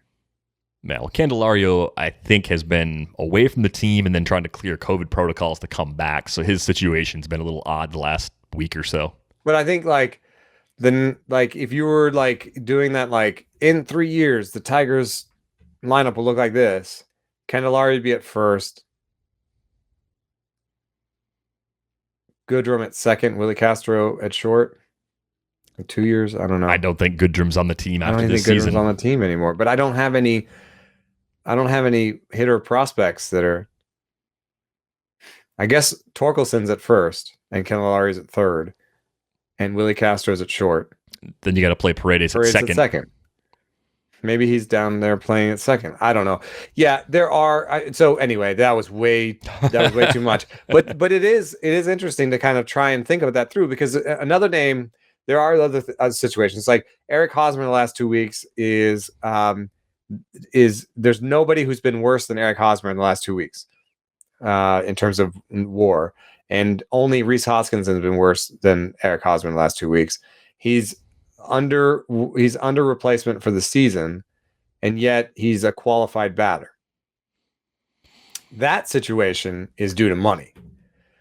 Now, Candelario, I think, has been away from the team and then trying to clear COVID protocols to come back. So his situation's been a little odd the last week or so. But I think if you were doing that in 3 years, the Tigers lineup will look like this. Candelario would be at first. Goodrum at second. Willie Castro at short. In 2 years, I don't know. I don't think Goodrum's on the team after this season. I don't think Goodrum's on the team anymore. But I don't have any hitter prospects that are. I guess Torkelson's at first, and Candelario's at third, and Willie Castro's at short. Then you got to play Paredes at second. Maybe he's down there playing at second. I don't know. Yeah, there are. So anyway, that was way too much. But it is interesting to kind of try and think about that through, because another name. There are other situations like Eric Hosmer in the last 2 weeks is there's nobody who's been worse than Eric Hosmer in the last 2 weeks in terms of WAR, and only Rhys Hoskins has been worse than Eric Hosmer in the last 2 weeks. He's under replacement for the season, and yet he's a qualified batter. That situation is due to money.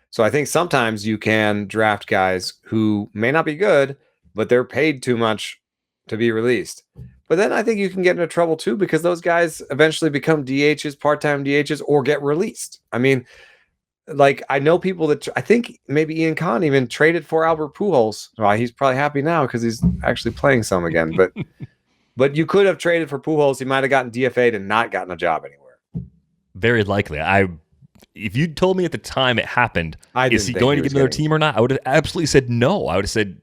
So I think sometimes you can draft guys who may not be good, but they're paid too much to be released. But then I think you can get into trouble too, because those guys eventually become DHs, part-time DHs, or get released. I mean, like, I know people that I think maybe Ian Kahn even traded for Albert Pujols. Well, he's probably happy now because he's actually playing some again. But you could have traded for Pujols. He might have gotten DFA'd and not gotten a job anywhere. Very likely. If you told me at the time it happened, is he going to get another team or not? I would have absolutely said no. I would have said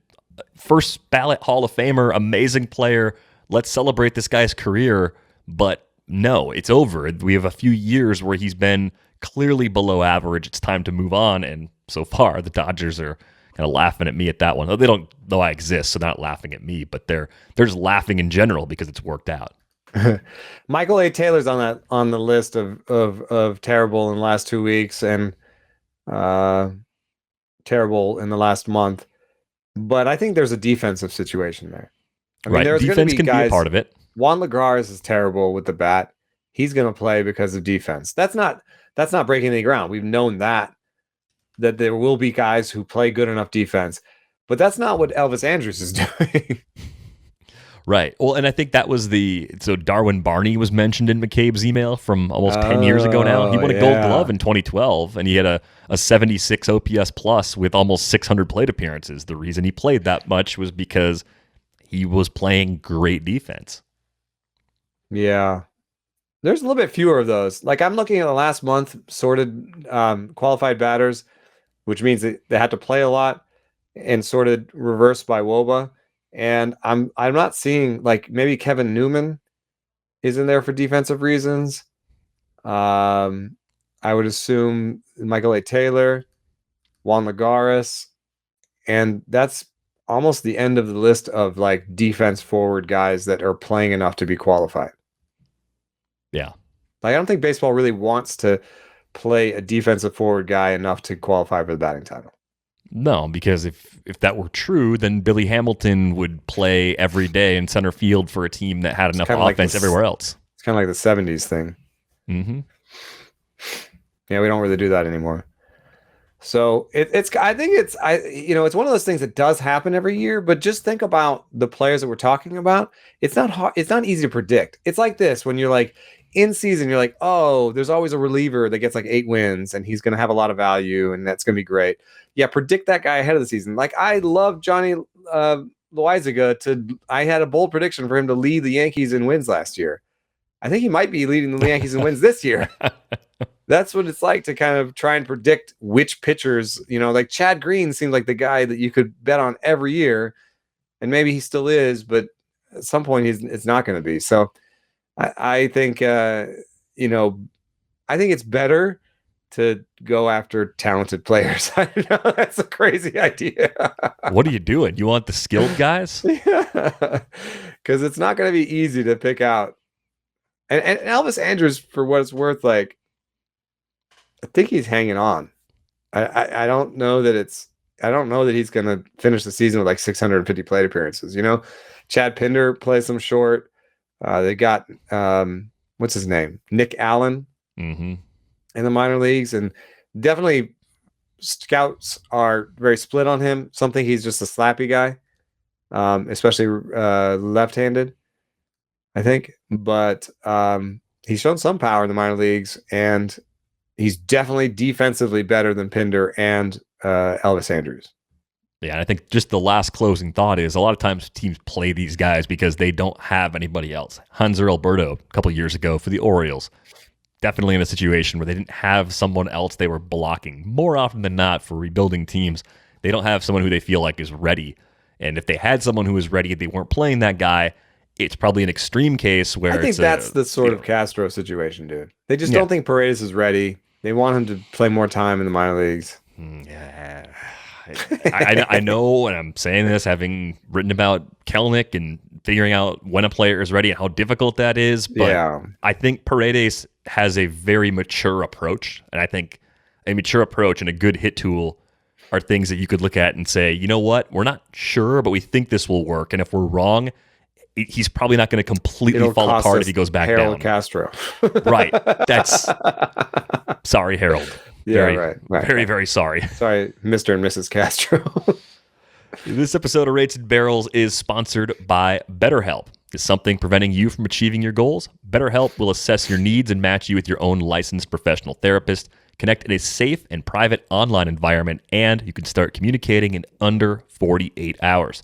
first ballot Hall of Famer, amazing player. Let's celebrate this guy's career. But no, it's over. We have a few years where he's been clearly below average. It's time to move on. And so far, the Dodgers are kind of laughing at me at that one. They don't know I exist, so they're not laughing at me, but they're just laughing in general because it's worked out. Michael A. Taylor's on the list of terrible in the last 2 weeks and terrible in the last month. But I think there's a defensive situation there. I mean, there's defense can guys, be a part of it. Juan Lagares is terrible with the bat. He's going to play because of defense. That's not breaking any ground. We've known that there will be guys who play good enough defense, but that's not what Elvis Andrus is doing. Right. Well, and I think that was so Darwin Barney was mentioned in McCabe's email from almost 10 years ago now. He won a Gold Glove in 2012, and he had a 76 OPS plus with almost 600 plate appearances. The reason he played that much was because he was playing great defense. Yeah. There's a little bit fewer of those. Like, I'm looking at the last month sorted qualified batters, which means that they had to play a lot, and sorted reversed by WOBA. And I'm not seeing, like, maybe Kevin Newman is in there for defensive reasons. I would assume Michael A. Taylor, Juan Lagares, and that's almost the end of the list of, like, defense forward guys that are playing enough to be qualified. Yeah. Like, I don't think baseball really wants to play a defensive forward guy enough to qualify for the batting title. No, because if that were true, then Billy Hamilton would play every day in center field for a team that had enough offense everywhere else. It's kind of like the 70s thing. Mm-hmm. Yeah, we don't really do that anymore. So it's one of those things that does happen every year, but just think about the players that we're talking about. It's not hard. It's not easy to predict. It's like this, when you're like in season, you're like, oh, there's always a reliever that gets like 8 wins and he's going to have a lot of value and that's going to be great. Yeah, predict that guy ahead of the season. Like, I love Johnny Loizaga I had a bold prediction for him to lead the Yankees in wins last year. I think he might be leading the Yankees in wins this year. That's what it's like to kind of try and predict which pitchers, like Chad Green seemed like the guy that you could bet on every year, and maybe he still is, but at some point it's not going to be. So I think, I think it's better to go after talented players. I know that's a crazy idea. What are you doing? You want the skilled guys? Yeah, because it's not going to be easy to pick out. And Elvis Andrus, for what it's worth, like, I think he's hanging on. I don't know that he's going to finish the season with like 650 plate appearances. Chad Pinder plays them short. They got what's his name, Nick Allen, in the minor leagues, and definitely scouts are very split on him. Some think he's just a slappy guy, especially left-handed, I think. But he's shown some power in the minor leagues, and he's definitely defensively better than Pinder and Elvis Andrus. Yeah, and I think just the last closing thought is a lot of times teams play these guys because they don't have anybody else. Hanser Alberto, a couple of years ago for the Orioles, definitely in a situation where they didn't have someone else they were blocking. More often than not, for rebuilding teams, they don't have someone who they feel like is ready. And if they had someone who was ready, they weren't playing that guy. It's probably an extreme case where I think that's the sort of Castro situation, dude. They just don't think Paredes is ready. They want him to play more time in the minor leagues. Yeah. I know, and I'm saying this having written about Kelenic and figuring out when a player is ready and how difficult that is. But I think Paredes has a very mature approach. And I think a mature approach and a good hit tool are things that you could look at and say, you know what, we're not sure, but we think this will work. And if we're wrong, he's probably not going to completely fall apart if he goes back Harold down. Castro. Right. That's sorry, Harold. Yeah, right. Very, very sorry. Sorry, Mr. and Mrs. Castro. This episode of Rates and Barrels is sponsored by BetterHelp. Is something preventing you from achieving your goals? BetterHelp will assess your needs and match you with your own licensed professional therapist. Connect in a safe and private online environment, and you can start communicating in under 48 hours.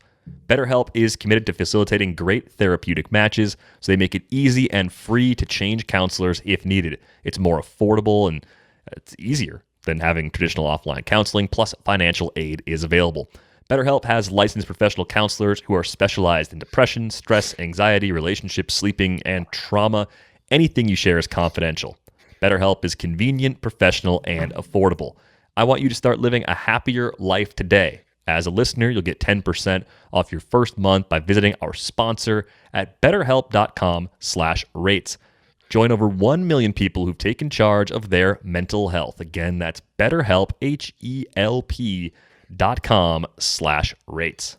BetterHelp is committed to facilitating great therapeutic matches, so they make it easy and free to change counselors if needed. It's more affordable and it's easier than having traditional offline counseling, plus financial aid is available. BetterHelp has licensed professional counselors who are specialized in depression, stress, anxiety, relationships, sleeping, and trauma. Anything you share is confidential. BetterHelp is convenient, professional, and affordable. I want you to start living a happier life today. As a listener, you'll get 10% off your first month by visiting our sponsor at betterhelp.com/rates. Join over 1 million people who've taken charge of their mental health. Again, that's BetterHelp, HELP.com/rates.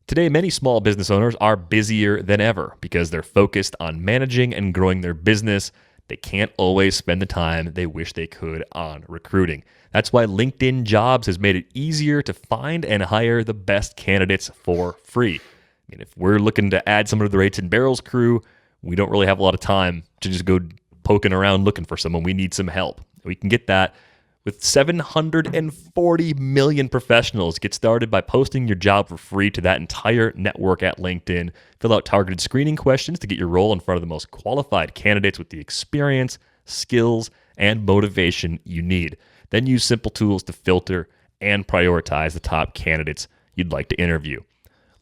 Today, many small business owners are busier than ever because they're focused on managing and growing their business. They can't always spend the time they wish they could on recruiting. That's why LinkedIn Jobs has made it easier to find and hire the best candidates for free. I mean, if we're looking to add someone to the Rates and Barrels crew, we don't really have a lot of time to just go poking around looking for someone. We need some help. We can get that with 740 million professionals. Get started by posting your job for free to that entire network at LinkedIn. Fill out targeted screening questions to get your role in front of the most qualified candidates with the experience, skills, and motivation you need. Then use simple tools to filter and prioritize the top candidates you'd like to interview.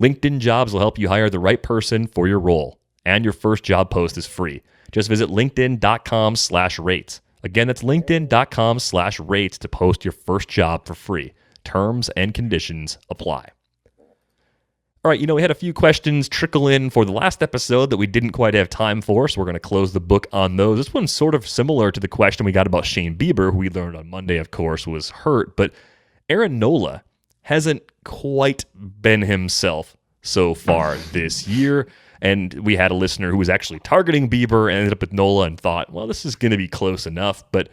LinkedIn Jobs will help you hire the right person for your role, and your first job post is free. Just visit linkedin.com/rates. Again, that's linkedin.com/rates to post your first job for free. Terms and conditions apply. All right, we had a few questions trickle in for the last episode that we didn't quite have time for, so we're going to close the book on those. This one's sort of similar to the question we got about Shane Bieber, who we learned on Monday, of course, was hurt, but Aaron Nola hasn't quite been himself so far this year. And we had a listener who was actually targeting Bieber and ended up with Nola and thought, well, this is going to be close enough. But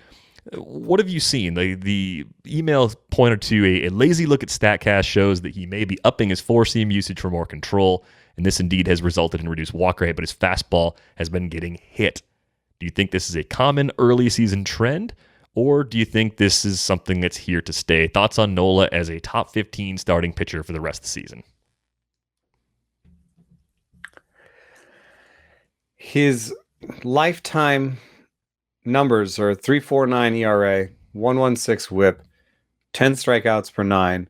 what have you seen? The email pointed to a lazy look at StatCast shows that he may be upping his four-seam usage for more control. And this indeed has resulted in reduced walk rate, but his fastball has been getting hit. Do you think this is a common early season trend? Or do you think this is something that's here to stay? Thoughts on Nola as a top 15 starting pitcher for the rest of the season? His lifetime numbers are 3.49 ERA, 1.16 WHIP, 10 strikeouts per 9,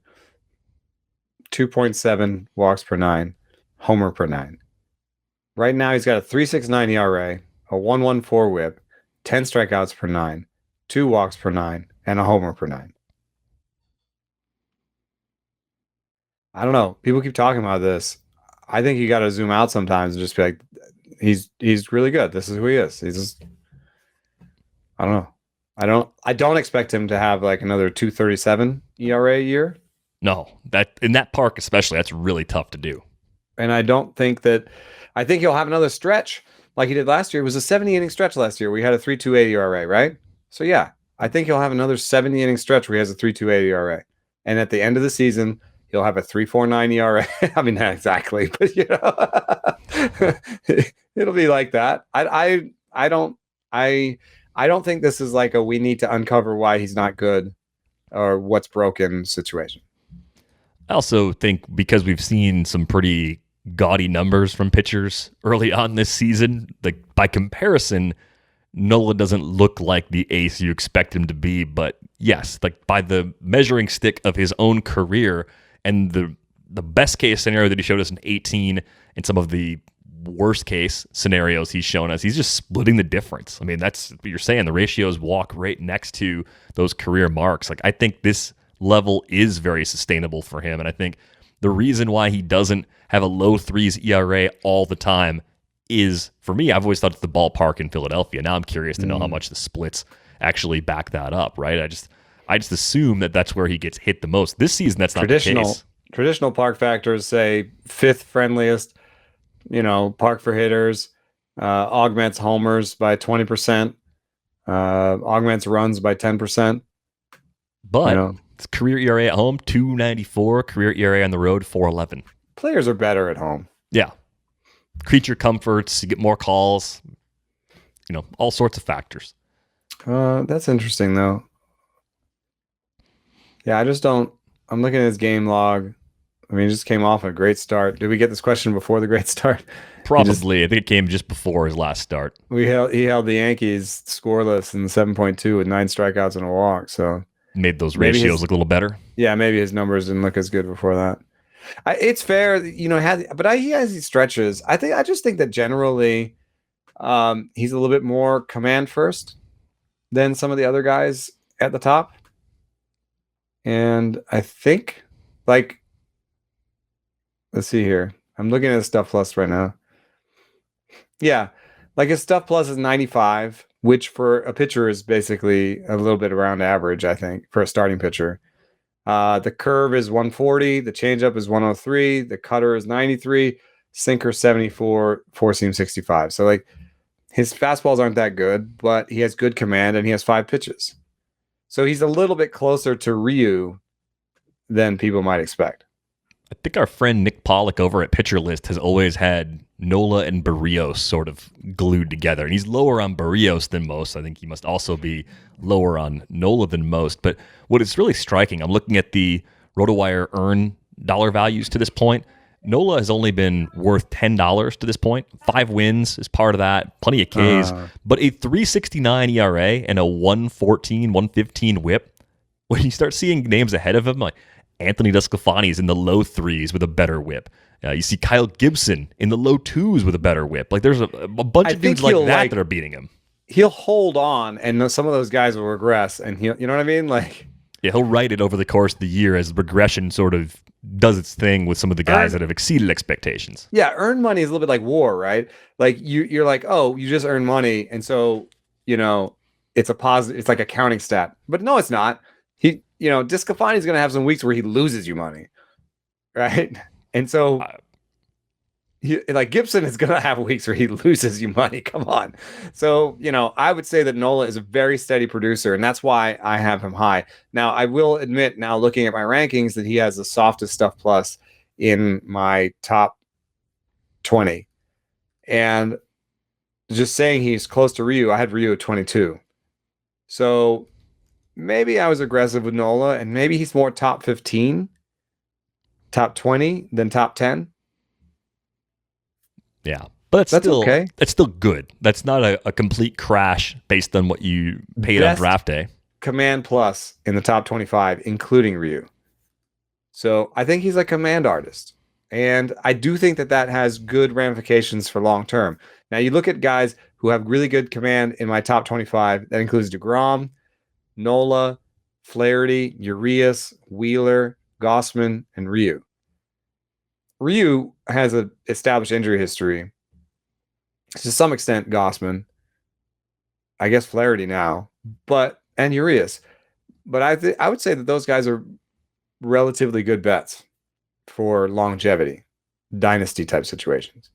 2.7 walks per 9, homer per 9. Right now, he's got a 3.69 ERA, a 1.14 WHIP, 10 strikeouts per 9, 2 walks per 9, and a homer per 9. I don't know. People keep talking about this. I think you got to zoom out sometimes and just be like, he's really good. This is who he is. He's just, I don't know. I don't expect him to have like another 2.37 ERA a year. No, that in that park especially, that's really tough to do. And I think he'll have another stretch like he did last year. It was a 70-inning stretch last year. We had a 3.28 ERA, right? So yeah, I think he'll have another 70-inning stretch where he has a 3.28 ERA. And at the end of the season, he'll have a 3.49 ERA. I mean, not exactly, but it'll be like that. I don't think this is like a we need to uncover why he's not good or what's broken situation. I also think because we've seen some pretty gaudy numbers from pitchers early on this season, like by comparison, Nola doesn't look like the ace you expect him to be. But yes, like by the measuring stick of his own career and the best case scenario that he showed us in 18 and some of the worst case scenarios he's shown us, he's just splitting the difference. I mean, that's what you're saying. The ratios walk right next to those career marks. Like, I think this level is very sustainable for him. And I think the reason why he doesn't have a low threes ERA all the time is, for me, I've always thought it's the ballpark in Philadelphia. Now I'm curious to know how much the splits actually back that up, right? I just assume that that's where he gets hit the most. This season, that's not the case. Traditional park factors say fifth friendliest, park for hitters, augments homers by 20%, augments runs by 10%. But Career ERA at home, 2.94. Career ERA on the road, 4.11. Players are better at home. Yeah. Creature comforts, you get more calls, all sorts of factors. That's interesting, though. Yeah, I just don't. I'm looking at his game log. I mean, he just came off a great start. Did we get this question before the great start? Probably. I think it came just before his last start. He held the Yankees scoreless in 7.2 with 9 strikeouts and a walk. So made those ratios look a little better. Yeah, maybe his numbers didn't look as good before that. It's fair, he has these stretches. I just think that generally, he's a little bit more command first than some of the other guys at the top. And I think, let's see here. I'm looking at his Stuff Plus right now. Yeah, his Stuff Plus is 95, which for a pitcher is basically a little bit around average, I think, for a starting pitcher. The curve is 140, the changeup is 103, the cutter is 93, sinker 74, four seam 65. So his fastballs aren't that good, but he has good command and he has 5 pitches. So he's a little bit closer to Ryu than people might expect. I think our friend Nick Pollock over at Pitcher List has always had Nola and Barrios sort of glued together. And he's lower on Barrios than most. I think he must also be lower on Nola than most. But what is really striking, I'm looking at the RotoWire earn dollar values to this point. Nola has only been worth $10 to this point. 5 wins is part of that. Plenty of Ks. But a 3.69 ERA and a 1.14, 1.15 whip. When you start seeing names ahead of him, like Anthony DeSclafani's in the low 3s with a better whip. You see Kyle Gibson in the low 2s with a better whip. There's a bunch of dudes like that are beating him. He'll hold on, and some of those guys will regress, and you know what I mean? Yeah, he'll write it over the course of the year as regression sort of does its thing with some of the guys that have exceeded expectations. Yeah, earned money is a little bit like war, right? You're like, oh, you just earn money, and so it's a positive. It's like a counting stat, but no, it's not. DeSclafani's going to have some weeks where he loses you money, right? And so, Gibson is going to have weeks where he loses you money. Come on. So, I would say that Nola is a very steady producer, and that's why I have him high. Now, I will admit, now looking at my rankings, that he has the softest Stuff Plus in my top 20. And just saying he's close to Ryu, I had Ryu at 22. So maybe I was aggressive with Nola, and maybe he's more top 15, top 20 than top 10. Yeah, but that's still okay. That's still good. That's not a complete crash based on what you paid on draft day. Command plus in the top 25, including Ryu. So I think he's a command artist. And I do think that has good ramifications for long term. Now, you look at guys who have really good command in my top 25. That includes DeGrom, Nola, Flaherty, Urias, Wheeler, Gausman, and Ryu. Ryu has an established injury history. To some extent, Gausman. I guess Flaherty now. And Urias. But I would say that those guys are relatively good bets for longevity, dynasty type situations.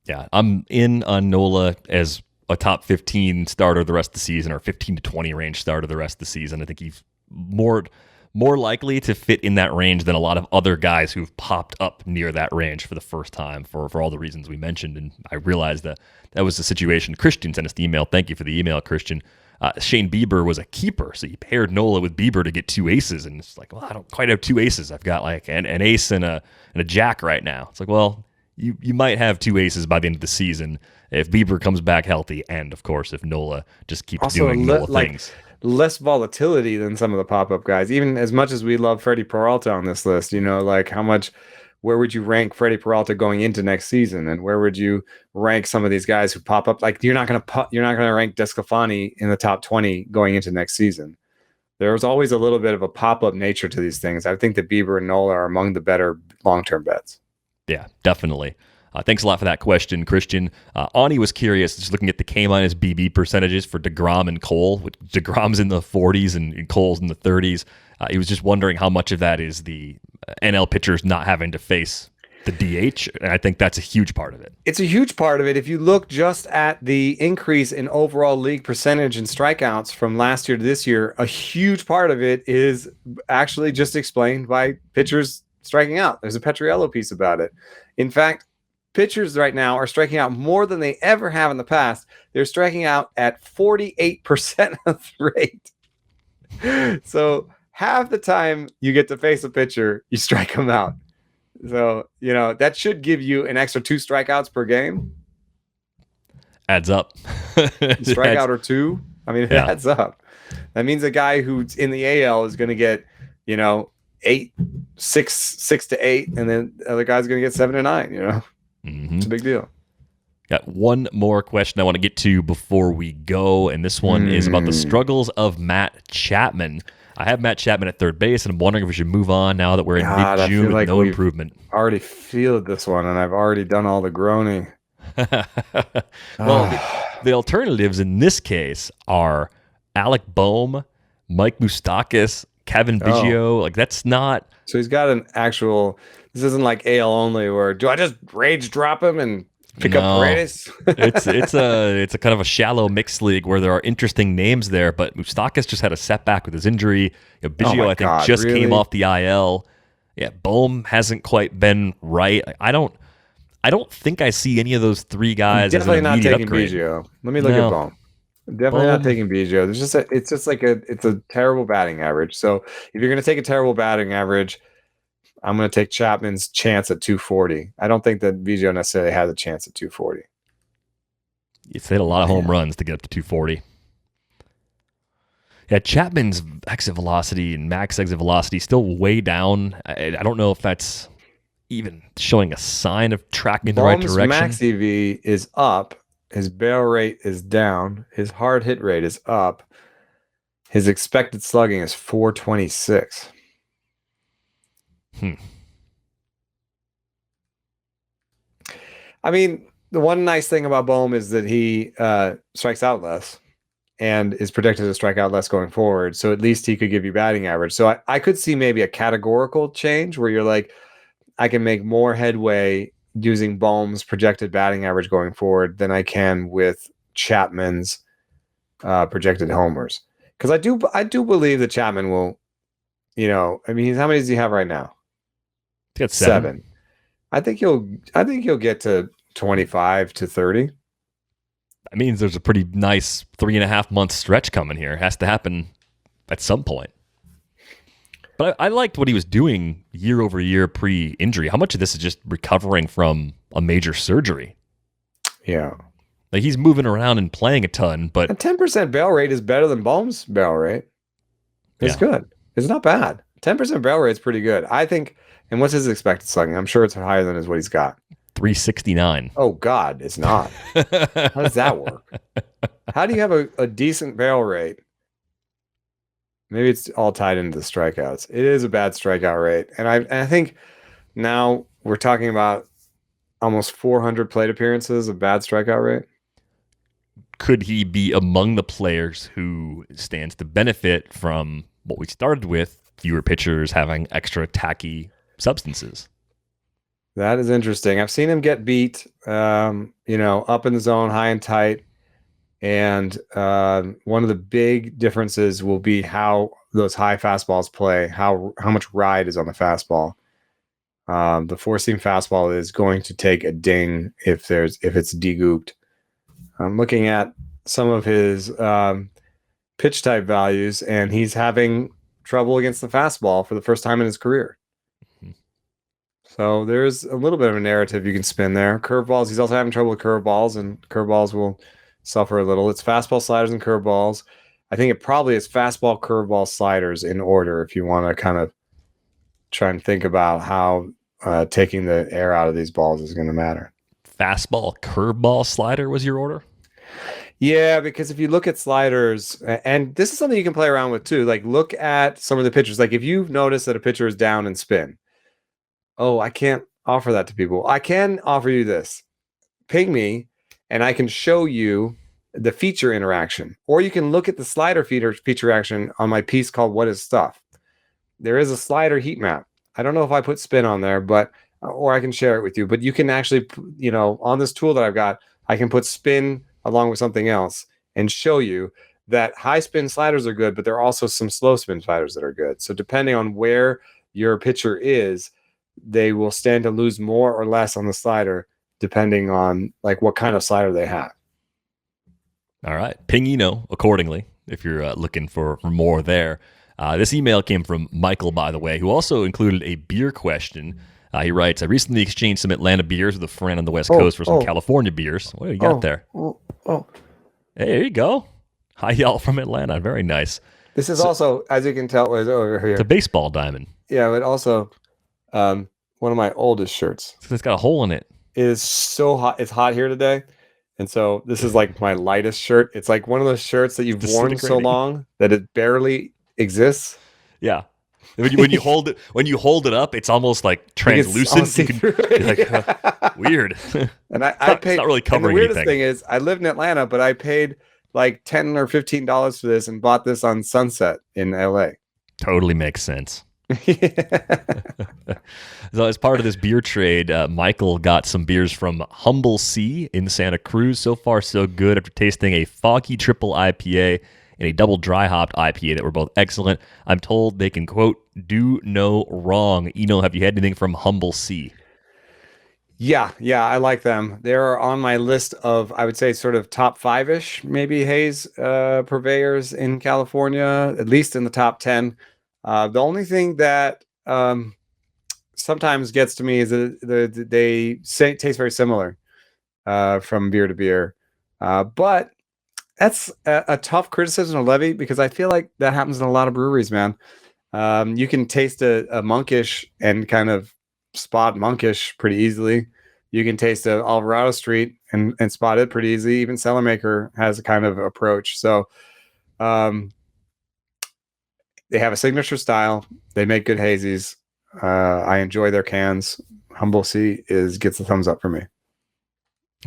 Yeah, I'm in on Nola as a top 15 starter the rest of the season, or 15 to 20 range starter the rest of the season. I think he's more likely to fit in that range than a lot of other guys who've popped up near that range for the first time for all the reasons we mentioned. And I realized that was the situation. Christian sent us the email. Thank you for the email, Christian. Shane Bieber was a keeper, so he paired Nola with Bieber to get 2 aces, and it's well, I don't quite have 2 aces. I've got an ace and a jack right now. It's well, you might have 2 aces by the end of the season if Bieber comes back healthy, and of course if Nola just keeps also doing Nola things. Less volatility than some of the pop-up guys. Even as much as we love Freddie Peralta on this list, where would you rank Freddie Peralta going into next season, and where would you rank some of these guys who pop up? You're not going to rank DeSclafani in the top 20 going into next season. There's always a little bit of a pop-up nature to these things. I think that Bieber and Nola are among the better long-term bets. Yeah, definitely. Thanks a lot for that question, Christian. Ani was curious, just looking at the K-minus BB percentages for DeGrom and Cole. DeGrom's in the 40s and Cole's in the 30s. He was just wondering how much of that is the NL pitchers not having to face the DH, and I think that's a huge part of it. It's a huge part of it. If you look just at the increase in overall league percentage and strikeouts from last year to this year, a huge part of it is actually just explained by pitchers striking out. There's a Petriello piece about it. In fact, pitchers right now are striking out more than they ever have in the past. They're striking out at 48% of the rate. So half the time you get to face a pitcher, you strike them out. So, that should give you an extra 2 strikeouts per game. Adds up. Strikeout or 2. I mean, it adds up. That means a guy who's in the AL is going to get, 6 to 8, and then the other guy's going to get 7 to 9, Mm-hmm. It's a big deal. Got one more question I want to get to before we go, and this one is about the struggles of Matt Chapman. I have Matt Chapman at third base, and I'm wondering if we should move on now that we're in mid-June with no improvement. Already fielded this one, and I've already done all the groaning. Well, the alternatives in this case are Alec Boehm, Mike Moustakas, Kevin Biggio. Like, that's not... So he's got an actual... This isn't like AL only, where do I just rage drop him and pick up Paredes? it's a kind of a shallow mixed league where there are interesting names there, but Moustakas just had a setback with his injury. Biggio, I think, just came off the IL. Yeah, Boehm hasn't quite been right. I don't think I see any of those 3 guys definitely as an not taking upgrade. Biggio. Let me look at Boehm. Definitely not taking Biggio. It's a terrible batting average. So if you're going to take a terrible batting average, I'm going to take Chapman's chance at 240. I don't think that Biggio necessarily has a chance at 240. It's hit a lot of home runs to get up to 240. Yeah, Chapman's exit velocity and max exit velocity still way down. I don't know if that's even showing a sign of tracking in the right direction. Max EV is up. His barrel rate is down. His hard hit rate is up. His expected slugging is 426. I mean, the one nice thing about Boehm is that he strikes out less and is projected to strike out less going forward. So at least he could give you batting average. So I could see maybe a categorical change where you're like, I can make more headway using Boehm's projected batting average going forward than I can with Chapman's projected homers. Because I do believe that Chapman will, how many does he have right now? He's got 7. I think he'll get to 25 to 30. That means there's a pretty nice 3.5 month stretch coming here. It has to happen at some point. But I liked what he was doing year over year pre-injury. How much of this is just recovering from a major surgery? Yeah. Like, he's moving around and playing a ton, but... A 10% barrel rate is better than Boehm's barrel rate. It's good. It's not bad. 10% barrel rate is pretty good. I think... And what's his expected slugging? I'm sure it's higher than what he's got. 369. Oh, God, it's not. How does that work? How do you have a decent barrel rate? Maybe it's all tied into the strikeouts. It is a bad strikeout rate. And I think now we're talking about almost 400 plate appearances of bad strikeout rate. Could he be among the players who stands to benefit from what we started with, fewer pitchers having extra tacky substances? That is interesting. I've seen him get beat, up in the zone, high and tight. And one of the big differences will be how those high fastballs play, how much ride is on the fastball. The four-seam fastball is going to take a ding if it's degooped. I'm looking at some of his pitch type values, and he's having trouble against the fastball for the first time in his career. So there's a little bit of a narrative you can spin there. Curveballs, he's also having trouble with curveballs, and curveballs will suffer a little. It's fastball, sliders, and curveballs. I think it probably is fastball, curveball, sliders in order if you want to kind of try and think about how taking the air out of these balls is going to matter. Fastball, curveball, slider was your order? Yeah, because if you look at sliders, and this is something you can play around with too, like look at some of the pitchers. Like if you've noticed that a pitcher is down and spin, I can't offer that to people. I can offer you this. Ping me, and I can show you the feature interaction. Or you can look at the slider feature action on my piece called What is Stuff. There is a slider heat map. I don't know if I put spin on there, but or I can share it with you. But you can actually, on this tool that I've got, I can put spin along with something else and show you that high spin sliders are good, but there are also some slow spin sliders that are good. So depending on where your pitcher is, they will stand to lose more or less on the slider, depending on like what kind of slider they have. All right. Ping Eno accordingly if you're looking for more there. This email came from Michael, by the way, who also included a beer question. He writes, I recently exchanged some Atlanta beers with a friend on the West Coast for some California beers. What do you got there? Hey, there you go. Hi, y'all from Atlanta. Very nice. This is also, as you can tell, was over here. It's a baseball diamond. Yeah, but also one of my oldest shirts. It's got a hole in it. It is so hot. It's hot here today. And so this is like my lightest shirt. It's like one of those shirts that you've worn so long that it barely exists. Yeah. When you hold it up, it's almost like translucent. Weird. And I paid. It's not really covering anything. The weirdest anything. thing is, I lived in Atlanta, but I paid like $10 or $15 for this and bought this on Sunset in LA. Totally makes sense. So as part of this beer trade, Michael got some beers from Humble Sea in Santa Cruz. So far, so good after tasting a foggy triple IPA and a double dry hopped IPA that were both excellent. I'm told they can, quote, do no wrong. Eno, have you had anything from Humble Sea? Yeah, I like them. They're on my list of, I would say, sort of top 5-ish, maybe haze purveyors in California, at least in the top 10. The only thing that sometimes gets to me is that they taste very similar from beer to beer. But that's a tough criticism to levy because I feel like that happens in a lot of breweries, man. You can taste a monkish and kind of spot monkish pretty easily. You can taste a Alvarado Street and spot it pretty easily. Even Cellarmaker has a kind of approach. So they have a signature style. They make good hazies. I enjoy their cans. Humble Sea gets a thumbs up for me.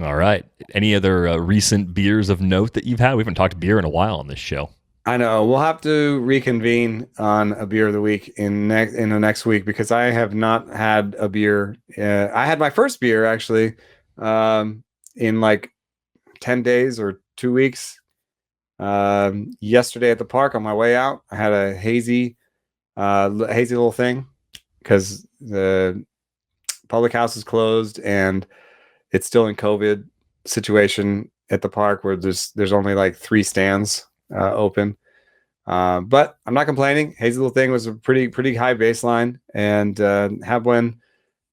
All right. Any other recent beers of note that you've had? We haven't talked beer in a while on this show. I know. We'll have to reconvene on a beer of the week in the next week because I have not had a beer. I had my first beer actually in like 10 days or 2 weeks. Yesterday at the park on my way out, I had a hazy little thing because the public house is closed and it's still in COVID situation at the park where there's only like 3 stands open. But I'm not complaining. Hazy little thing was a pretty high baseline and have one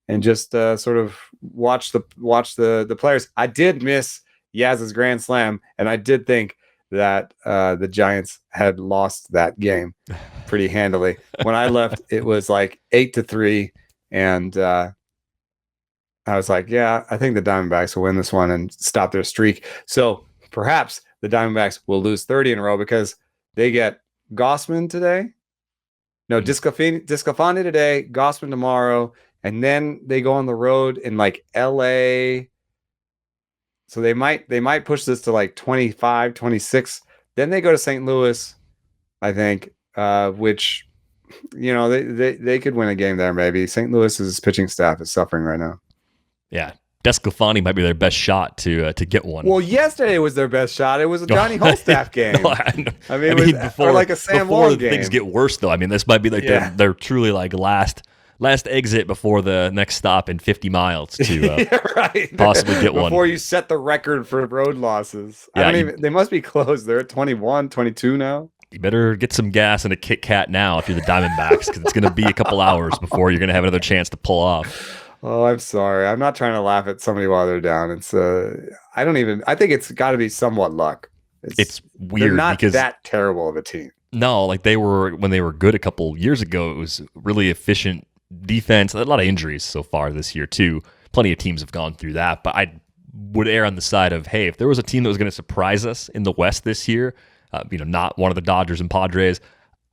and just sort of watch the players. I did miss Yaz's grand slam and I did think that the Giants had lost that game pretty handily. When I left, it was like 8-3, and I was like, yeah, I think the Diamondbacks will win this one and stop their streak. So perhaps the Diamondbacks will lose 30 in a row because they get Gausman today. No, Discofani today, Gausman tomorrow, and then they go on the road in like LA. So they might push this to like 25, 26. Then they go to St. Louis, I think, which, they could win a game there maybe. St. Louis's pitching staff is suffering right now. Yeah. Desclafani might be their best shot to get one. Well, yesterday was their best shot. It was a Johnny Holstaff game. No, I mean, before, or like a Sam before Long game. Things get worse, though. I mean, this might be like they're truly like last exit before the next stop in 50 miles to right. possibly get one. Before you set the record for road losses. Yeah, they must be close. They're at 21, 22 now. You better get some gas and a Kit Kat now if you're the Diamondbacks because it's going to be a couple hours before you're going to have another chance to pull off. Oh, I'm sorry. I'm not trying to laugh at somebody while they're down. It's I think it's got to be somewhat luck. It's weird they're not because that terrible of a team. No, like when they were good a couple years ago, it was really efficient defense. A lot of injuries so far this year too. Plenty of teams have gone through that, but I would err on the side of, hey, if there was a team that was going to surprise us in the West this year, not one of the Dodgers and Padres,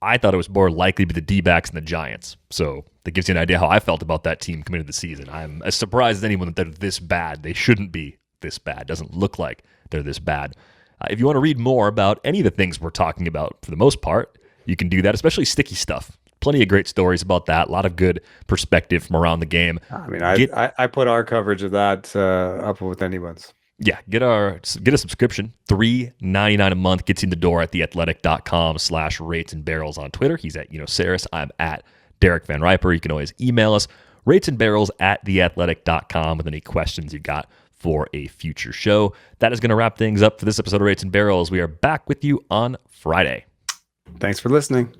I thought it was more likely to be the D-backs and the Giants. So that gives you an idea how I felt about that team coming into the season. I'm as surprised as anyone that they're this bad. They shouldn't be this bad. Doesn't look like they're this bad. If you want to read more about any of the things we're talking about, for the most part, you can do that, especially sticky stuff. Plenty of great stories about that. A lot of good perspective from around the game. I mean, I put our coverage of that up with anyone's. Yeah, get a subscription. $3.99 a month gets you in the door at theathletic.com/rates and barrels on Twitter. He's at Saris. I'm at Derek Van Riper. You can always email us, ratesandbarrels@theathletic.com, with any questions you got for a future show. That is going to wrap things up for this episode of Rates and Barrels. We are back with you on Friday. Thanks for listening.